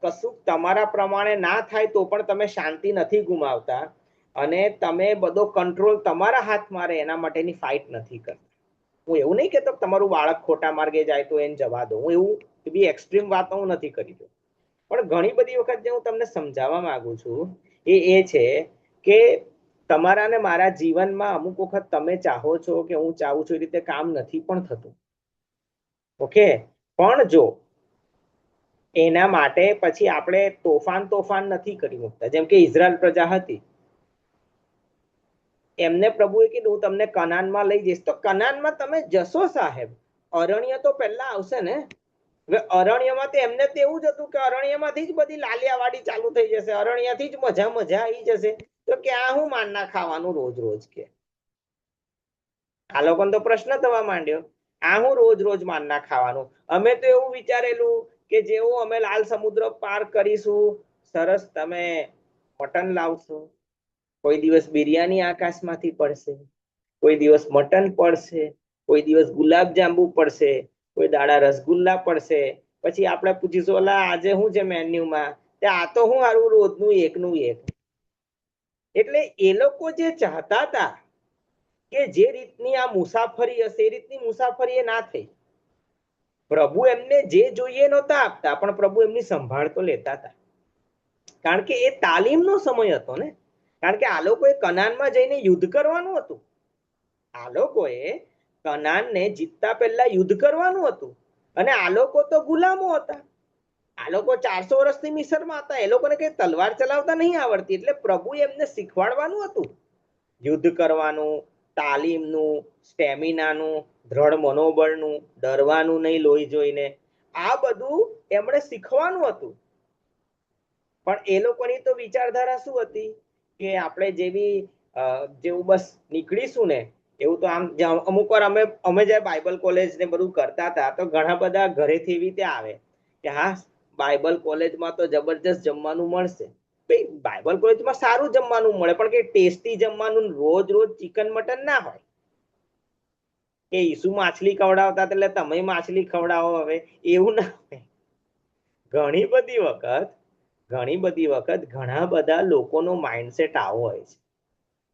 Speaker 1: કશું તમારા પ્રમાણે ના થાય તો પણ તમે શાંતિ નથી ગુમાવતા અને તમે બધો કંટ્રોલ તમારા હાથમાં રહે એના માટેની ફાઇટ નથી કરતા. હું એવું નહીં કહેતો તમારું બાળક ખોટા માર્ગે જાય તો એને જવા દો, હું એવું એવી એક્સ્ટ્રીમ વાતો હું નથી કરી દો. પણ ઘણી બધી વખત જે હું તમને સમજાવવા માંગુ છું એ છે કે તમારા ને મારા જીવનમાં અમુક વખત તમે ચાહો છો કે હું ચાહું છું એ રીતે કામ નથી પણ થતું. ઓકે. પણ જો એના માટે પછી આપણે તોફાન નથી કરી મૂકતા. જેમ કે ઇઝરાયલ પ્રજા હતી, એમને પ્રભુએ કીધું હું તમને કનાનમાં લઈ જઈશ, તો કનાનમાં તમે જશો સાહેબ, અરણ્ય તો પહેલા આવશે ને. હવે અરણ્યમાં તો એમને તો એવું જ હતું કે અરણ્યમાંથી જ બધી લાલિયાવાડી ચાલુ થઈ જશે, અરણ્યથી જ મજા મજા આવી જશે, તો ક્યાં હું માનના ખાવાનું રોજ રોજ કે આ લોકોને તો પ્રશ્ન થવા માંડ્યો, આ હું રોજ રોજ માનના ખાવાનું. અમે તો એવું વિચારેલું કે જેવું અમે લાલ સમુદ્ર પાર કરીશું, સરસ તમે મટન લાવશો, કોઈ દિવસ બિરયાની આકાશમાંથી પડશે, કોઈ દિવસ મટન પડશે, કોઈ દિવસ ગુલાબ જાંબુ પડશે, કોઈ દાડા રસગુલ્લા પડશે. પછી આપણે પૂછીશું ઓલા આજે શું છે મેન્યુમાં, તે આ તો હું હારું રોજનું એકનું એક. એટલે એ લોકો જે ચાહતા હતા કે જે રીતની આ મુસાફરી હશે એ રીતની મુસાફરી એ ના થઈ. પ્રભુ એમને જે જોઈએ નહોતા આપતા, પણ પ્રભુ એમની સંભાળ તો લેતા હતા, કારણ કે એ તાલીમનો સમય હતો ને. કારણ કે આ લોકોએ કનાનમાં જઈને યુદ્ધ કરવાનું હતું, આ લોકોએ કનાનને જીતતા પહેલા યુદ્ધ કરવાનું હતું, અને આ લોકો તો ગુલામો હતા. આ લોકો 400 વર્ષથી મિસરમાં હતા, એ લોકોને કઈ તલવાર ચલાવતા નહીં આવડતી, એટલે પ્રભુ એમને શીખવાડવાનું હતું યુદ્ધ કરવાનું, તાલીમનું, સ્ટેમિનાનું, દ્રઢ મનોબળનું, ડરવાનું નહીં લોહી જોઈને, આ બધું એમણે શીખવાનું હતું. પણ એ લોકોની તો વિચારધારા શું હતી કે આપણે જેવું બસ નીકળીશું ને એવું તો આમ અમુક વાર અમે જ્યારે બાઇબલ કોલેજ ને બધું કરતા હતા તો ઘણા બધા ઘરેથી એવી રીતે આવે કે હા બાઇબલ કોલેજમાં તો જબરજસ્ત જમવાનું મળશે. બાઇબલ કોલેજમાં સારું જમવાનું મળે, પણ કે ટેસ્ટી જમવાનું રોજ રોજ ચિકન મટન ના હોય. કે ઈસુ માછલી ખવડાવતા એટલે તમે માછલી ખવડાવો, હવે એવું ના હોય. ઘણી બધી વખત ઘણા બધા લોકોનો માઇન્ડસેટ આવો હોય છે.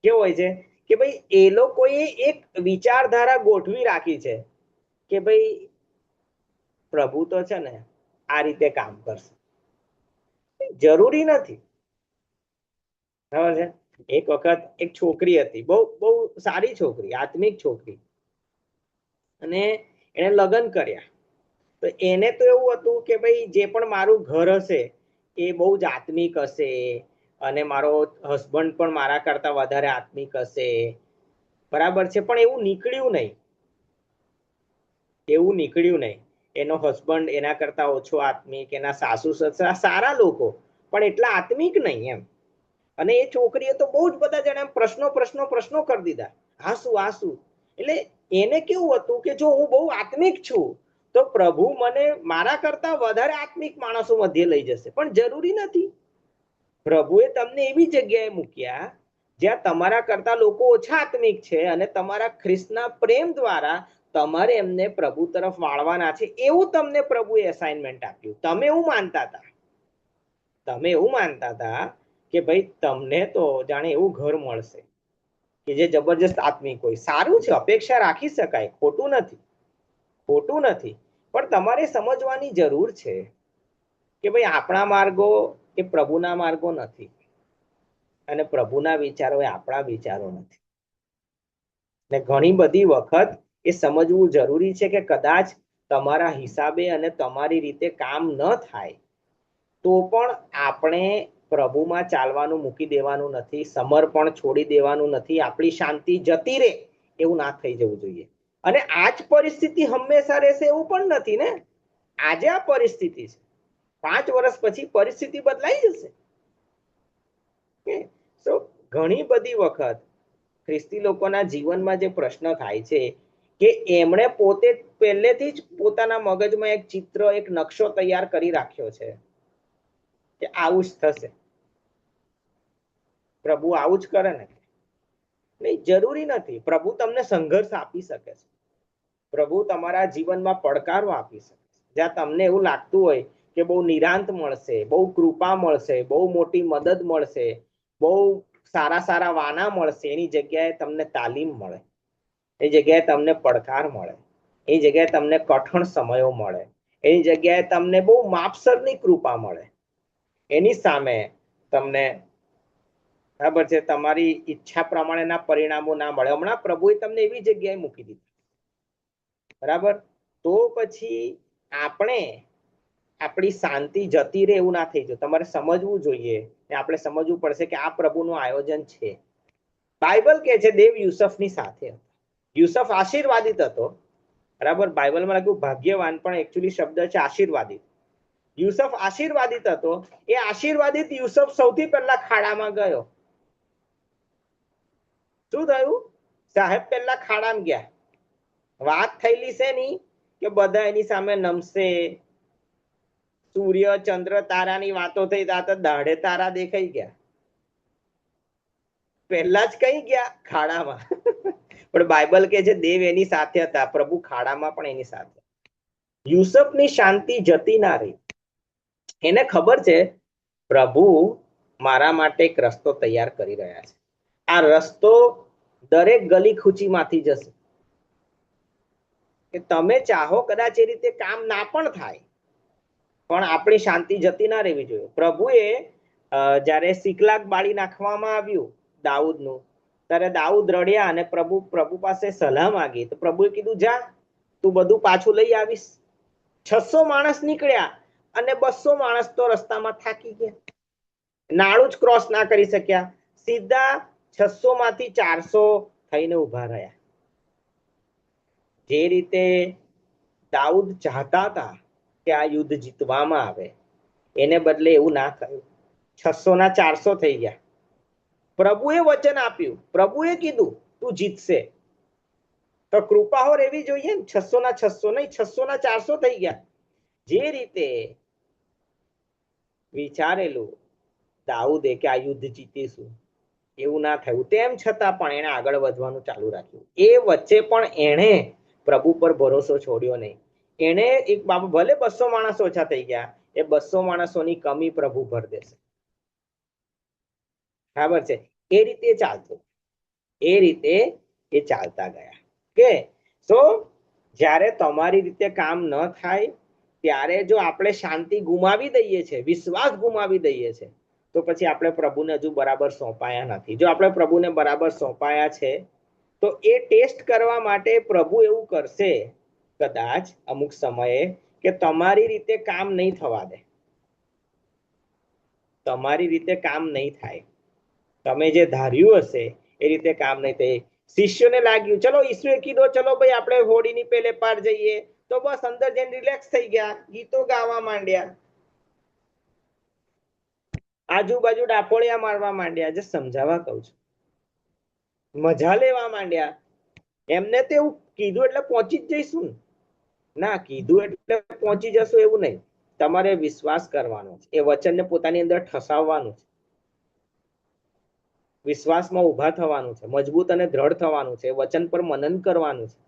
Speaker 1: કેવો હોય છે કે ભાઈ એ લોકોએ એક વિચારધારા ગોઠવી રાખી છે કે ભાઈ પ્રભુ તો છે ને આ રીતે કામ કરશે. જરૂરી નથી. બરાબર છે. એક વખત એક છોકરી હતી, બહુ બહુ સારી છોકરી, આત્મિક છોકરી, અને એને લગ્ન કર્યા. તો એને તો એવું હતું કે ભાઈ જે પણ મારું ઘર હશે એ બહુ જ આત્મિક હશે, અને મારો હસબન્ડ પણ મારા કરતા વધારે આત્મિક હશે. બરાબર છે. પણ એવું નીકળ્યું નહીં. એનો હસબન્ડ એના કરતા ઓછો આત્મિક, એના સાસુ સસરા સારા લોકો પણ એટલા આત્મિક નહીં એમ. અને એ છોકરીએ તો બહુ જ બધા જણા પ્રશ્નો કરી દીધા, આ શું. એટલે એને કેવું હતું કે જો હું બહુ આત્મિક છું તો પ્રભુ મને મારા કરતા વધારે આત્મિક માણસો મધ્ય લઈ જશે, પણ જરૂરી નથી. પ્રભુએ તમને એવી જગ્યાએ મૂક્યા જ્યાં તમારા કરતા લોકો ઓછા આત્મિક છે, અને તમારા ખ્રિસ્તના પ્રેમ દ્વારા તમારે એમને પ્રભુ તરફ વાળવાના છે, એવું તમને પ્રભુએ એસાઇનમેન્ટ આપ્યું. તમે એવું માનતા હતા કે ભાઈ તમને તો જાણે એવું ઘર મળશે કે જે જબરજસ્ત આત્મિક હોય. સારું છે, અપેક્ષા રાખી શકાય, ખોટું નથી. પણ તમારે સમજવાની જરૂર છે કે ભાઈ આપણા માર્ગો એ પ્રભુના માર્ગો નથી, અને પ્રભુના વિચારો એ આપણા વિચારો નથી. ને ઘણી બધી વખત એ સમજવું જરૂરી છે કે કદાચ તમારા હિસાબે અને તમારી રીતે કામ ન થાય તો પણ આપણે પ્રભુમાં ચાલવાનું મૂકી દેવાનું નથી, સમર્પણ છોડી દેવાનું નથી, આપણી શાંતિ જતી રહે એવું ના થઈ જવું જોઈએ. અને આ જ પરિસ્થિતિ હંમેશા રહેશે એવું પણ નથી ને. આજે આ પરિસ્થિતિ છે, 5 વર્ષ પછી પરિસ્થિતિ બદલાઈ જશે. તો ઘણી બધી વખત ખ્રિસ્તી લોકોના જીવનમાં જે પ્રશ્ન થાય છે કે એમણે પોતે પહેલેથી જ પોતાના મગજમાં એક ચિત્ર, એક નકશો તૈયાર કરી રાખ્યો છે કે આવું જ થશે, પ્રભુ આવું જ કરે ને. નહીં, જરૂરી નથી. પ્રભુ તમને સંઘર્ષ આપી શકે છે, પ્રભુ તમારા જીવનમાં પડકારો આપી શકે છે. જ્યાં તમને એવું લાગતું હોય કે બહુ નિરાંત મળશે, બહુ કૃપા મળશે, બહુ મોટી મદદ મળશે, બહુ સારા વાના મળશે, એની જગ્યાએ તમને તાલીમ મળે, એ જગ્યાએ તમને પડકાર મળે, એ જગ્યાએ તમને કઠણ સમયો મળે, એની જગ્યાએ તમને બહુ માપસરની કૃપા મળે, એની સામે તમને બરાબર છે તમારી ઈચ્છા પ્રમાણેના પરિણામો ના મળે. હમણાં પ્રભુએ તમને એવી જગ્યાએ મૂકી દીધી, બરાબર. તો પછી આપણી શાંતિ જતી રહે એવું ના થઈ જાય. તમારે સમજવું જોઈએ, આપણે સમજવું પડશે કે આ પ્રભુનું આયોજન છે. બાઇબલ કહે છે દેવ યુસુફની સાથે હતો. યુસુફ આશીર્વાદિત હતો, બરાબર. બાઇબલમાં લખ્યું ભાગ્યવાન, પણ એકચ્યુઅલી શબ્દ છે આશીર્વાદિત. યુસુફ આશીર્વાદિત હતો. એ આશીર્વાદિત યુસુફ સૌથી પહેલા ખાડામાં ગયો. શું થયું? સાહેબ પહેલા ખાડામાં ગયા. વાત થયેલી છે ની કે બધા એની સામે નમશે. સૂર્ય ચંદ્ર તારાની વાતો થઈ તો દાઢે તારા દેખાઈ ગયા. પહેલા જ કઈ ગયા? ખાડામાં. પણ બાઇબલ કે છે દેવ એની સાથે હતા, પ્રભુ ખાડામાં પણ એની સાથે. યુસુફની શાંતિ જતી ના રહી. એને ખબર છે પ્રભુ મારા માટે એક રસ્તો તૈયાર કરી રહ્યા છે. આ રસ્તો દરેક ગલી ખૂચીમાંથી જશે. કે તમે ચાહો કદાચ એ રીતે કામ ના પણ થાય, પણ આપણી શાંતિ જતી ના રહેવી જોઈએ. પ્રભુએ જ્યારે સિકલાગ બાળી નાખવામાં આવ્યું દાઉદનું, ત્યારે દાઉદ રડ્યા અને પ્રભુ પાસે સલાહ માંગી. તો પ્રભુએ કીધું જા, તું બધું પાછું લઈ આવીશ. 600 માણસ નીકળ્યા અને 200 માણસ તો રસ્તામાં થાકી ગયા. નાળું જ ક્રોસ ના કરી શક્યા. સીધા 600 માંથી 400 થઈને ઉભા રહ્યા. જે રીતે દાઉદ ચાહતા હતા કે આ યુદ્ધ જીતવામાં આવે, એને બદલે એવું ના થયું. 600 ના 400 થઈ ગયા. પ્રભુએ વચન આપ્યું, પ્રભુએ કીધું તું જીતશે. તો કૃપા હોર એવી જોઈએ ને. 600 ના 600 નહીં, 600 ના 400 થઈ ગયા. જે રીતે વિચારેલું દાઉદે કે આ યુદ્ધ જીતીશું, એવું ના થયું. તેમ છતાં પણ એને આગળ વધવાનું ચાલુ રાખ્યું. એ વચ્ચે પણ એને પ્રભુ પર ભરોસો છોડ્યો નહીં. એને એક બાબુ, ભલે 200 માણસ ઓછા થઈ ગયા, એ 200 માણસોની કમી પ્રભુ ભર દેશે. બરાબર છે. એ રીતે ચાલતું, એ રીતે એ ચાલતા ગયા. કે તો જ્યારે તમારી રીતે કામ ન થાય ત્યારે જો આપણે શાંતિ ગુમાવી દઈએ છે, વિશ્વાસ ગુમાવી દઈએ છે, તો પછી આપણે પ્રભુને હજુ બરાબર સોંપાયા નથી. જો આપણે પ્રભુને બરાબર સોંપાયા છે તો એ ટેસ્ટ કરવા માટે પ્રભુ એવું કરશે કદાચ અમુક સમયે કે તમારી રીતે કામ નહીં થવા દે. તમારી રીતે કામ નહીં થાય. તમે જે ધાર્યું હશે એ રીતે કામ નહીં થાય. શિષ્યોને લાગ્યું ચલો ઈસુએ કીધું ચલો ભાઈ આપણે હોડીની પેલે પાર જઈએ, તો બસ અંદર જઈને રિલેક્સ થઈ ગયા, ગીતો ગાવા માંડ્યા, આજુબાજુ ડાપોળિયા મારવા માંડ્યા. જે સમજાવવા કહું છું, મજા લેવા માંડ્યા. એમને તો એવું કીધું એટલે પહોંચી જ જઈશું ના, કીધું એટલે પહોંચી જશું એવું નહીં. તમારે વિશ્વાસ કરવાનો છે, એ વચનને પોતાની અંદર ઠસાવવાનું છે, વિશ્વાસમાં ઉભા થવાનું છે, મજબૂત અને દ્રઢ થવાનું છે, વચન પર મનન કરવાનું છે.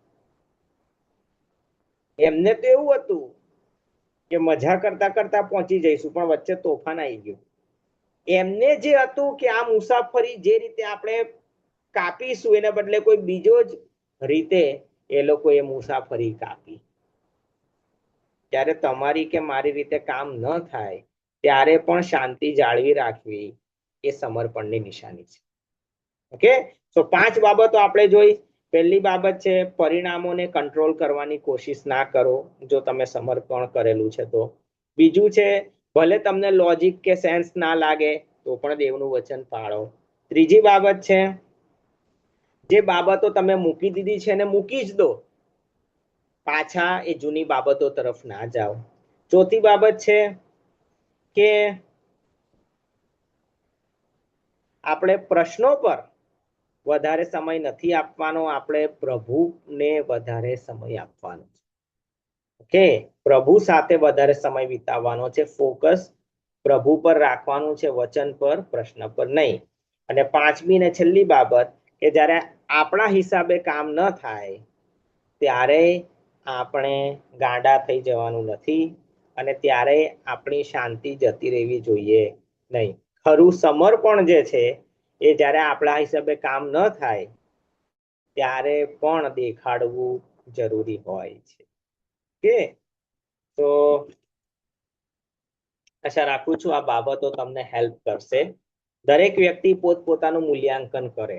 Speaker 1: એમને તો એવું હતું કે મજા કરતા કરતા પહોંચી જઈશું, પણ વચ્ચે તોફાન આવી ગયું. એમને જે હતું કે આ મુસાફરી જે રીતે આપણે કાપીશું એને બદલે કોઈ બીજો જ રીતે એ લોકો એ મુસાફરી કાપી. ત્યારે તમારી કે મારી રીતે કામ ન થાય ત્યારે પણ શાંતિ જાળવી રાખવી એ સમર્પણની નિશાની છે. ઓકે, તો 5 બાબતો આપણે જોઈ. પહેલી બાબત છે પરિણામોને કંટ્રોલ કરવાની કોશિશ ના કરો જો તમે સમર્પણ કરેલું છે તો. બીજું છે ભલે તમને લોજિક કે સેન્સ ના લાગે તો પણ દેવનું વચન પાળો. ત્રીજી બાબત છે જે બાબતો તમે મૂકી દીધી છે એને મૂકી જ દો, પાછા એ જૂની બાબતો તરફ ના જાઓ. ચોથી બાબત છે કે આપણે પ્રશ્નો પર વધારે સમય નથી આપવાનો, આપણે પ્રભુને વધારે સમય આપવાનો છે. ઓકે, પ્રભુ સાથે વધારે સમય વિતાવવાનો છે. ફોકસ પ્રભુ પર રાખવાનું છે, વચન પર, પ્રશ્ન પર નહીં. અને 5મી ને છેલ્લી બાબત કે જ્યારે આપણા હિસાબે કામ ન થાય ત્યારે આપણે ગાંડા થઈ જવાનું નથી અને ત્યારે આપણી શાંતિ જતી રહેવી જોઈએ નહીં. ખરું સમર્પણ જે છે એ જ્યારે આપણા હિસાબે કામ ન થાય ત્યારે પણ દેખાડવું જરૂરી હોય છે. કે તો આશા રાખું છું આ બાબતો તમને હેલ્પ કરશે. દરેક વ્યક્તિ પોતપોતાનું મૂલ્યાંકન કરે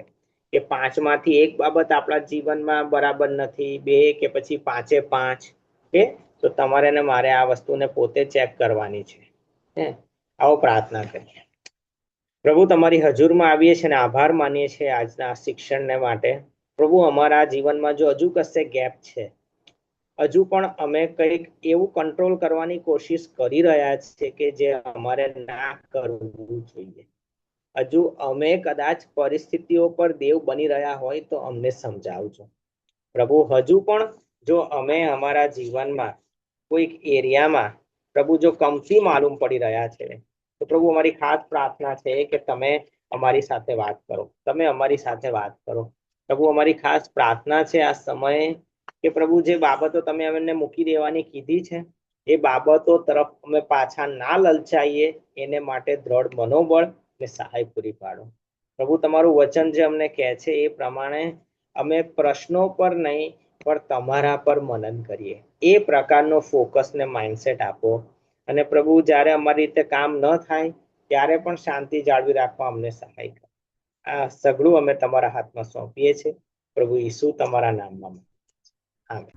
Speaker 1: કે 5માંથી એક બાબત આપણા જીવનમાં બરાબર નથી, 2 કે પછી 5 કે તો તમારે ને મારે આ વસ્તુને પોતે ચેક કરવાની છે. આવો પ્રાર્થના કરીએ. પ્રભુ તમારી હજુરમાં આવીએ છીએ અને આભાર માનીએ છીએ આજના શિક્ષણને માટે. પ્રભુ અમારા જીવનમાં જો હજુ કશે ગેપ છે હજુ પણ અમે કંઈક એવું કંટ્રોલ કરવાની કોશિશ કરી રહ્યા છીએ કે જે અમારે ના કરવું જોઈએ. હજુ અમે કદાચ પરિસ્થિતિઓ પર દેવ બની રહ્યા હોય તો અમને સમજાવજો પ્રભુ. હજુ પણ જો અમે અમારા જીવનમાં કોઈક એરિયામાં પ્રભુ જો કમતી માલુમ પડી રહ્યા છે તો પ્રભુ અમારી ખાસ પ્રાર્થના છે કે તમે અમારી સાથે વાત કરો, તમે અમારી સાથે વાત કરો પ્રભુ. અમારી ખાસ પ્રાર્થના છે આ સમયે કે પ્રભુ જે બાબતો તમે અમને મૂકી દેવાની કીધી છે એ બાબતો તરફ અમે પાછા ના લલચાઈએ, એને માટે દ્રઢ મનોબળ ને સહાય પૂરી પાડો પ્રભુ. તમારું વચન જે અમને કહે છે એ પ્રમાણે અમે પ્રશ્નો પર નહીં પણ તમારા પર મનન કરીએ, એ પ્રકારનો ફોકસ ને માઇન્ડસેટ આપો. અને પ્રભુ જ્યારે અમારી રીતે કામ ન થાય ત્યારે પણ શાંતિ જાળવી રાખવા અમને સહાય કરો. આ સગળું અમે તમારા હાથમાં સોંપીએ છીએ પ્રભુ ઈસુ તમારા નામમાં. આમેન.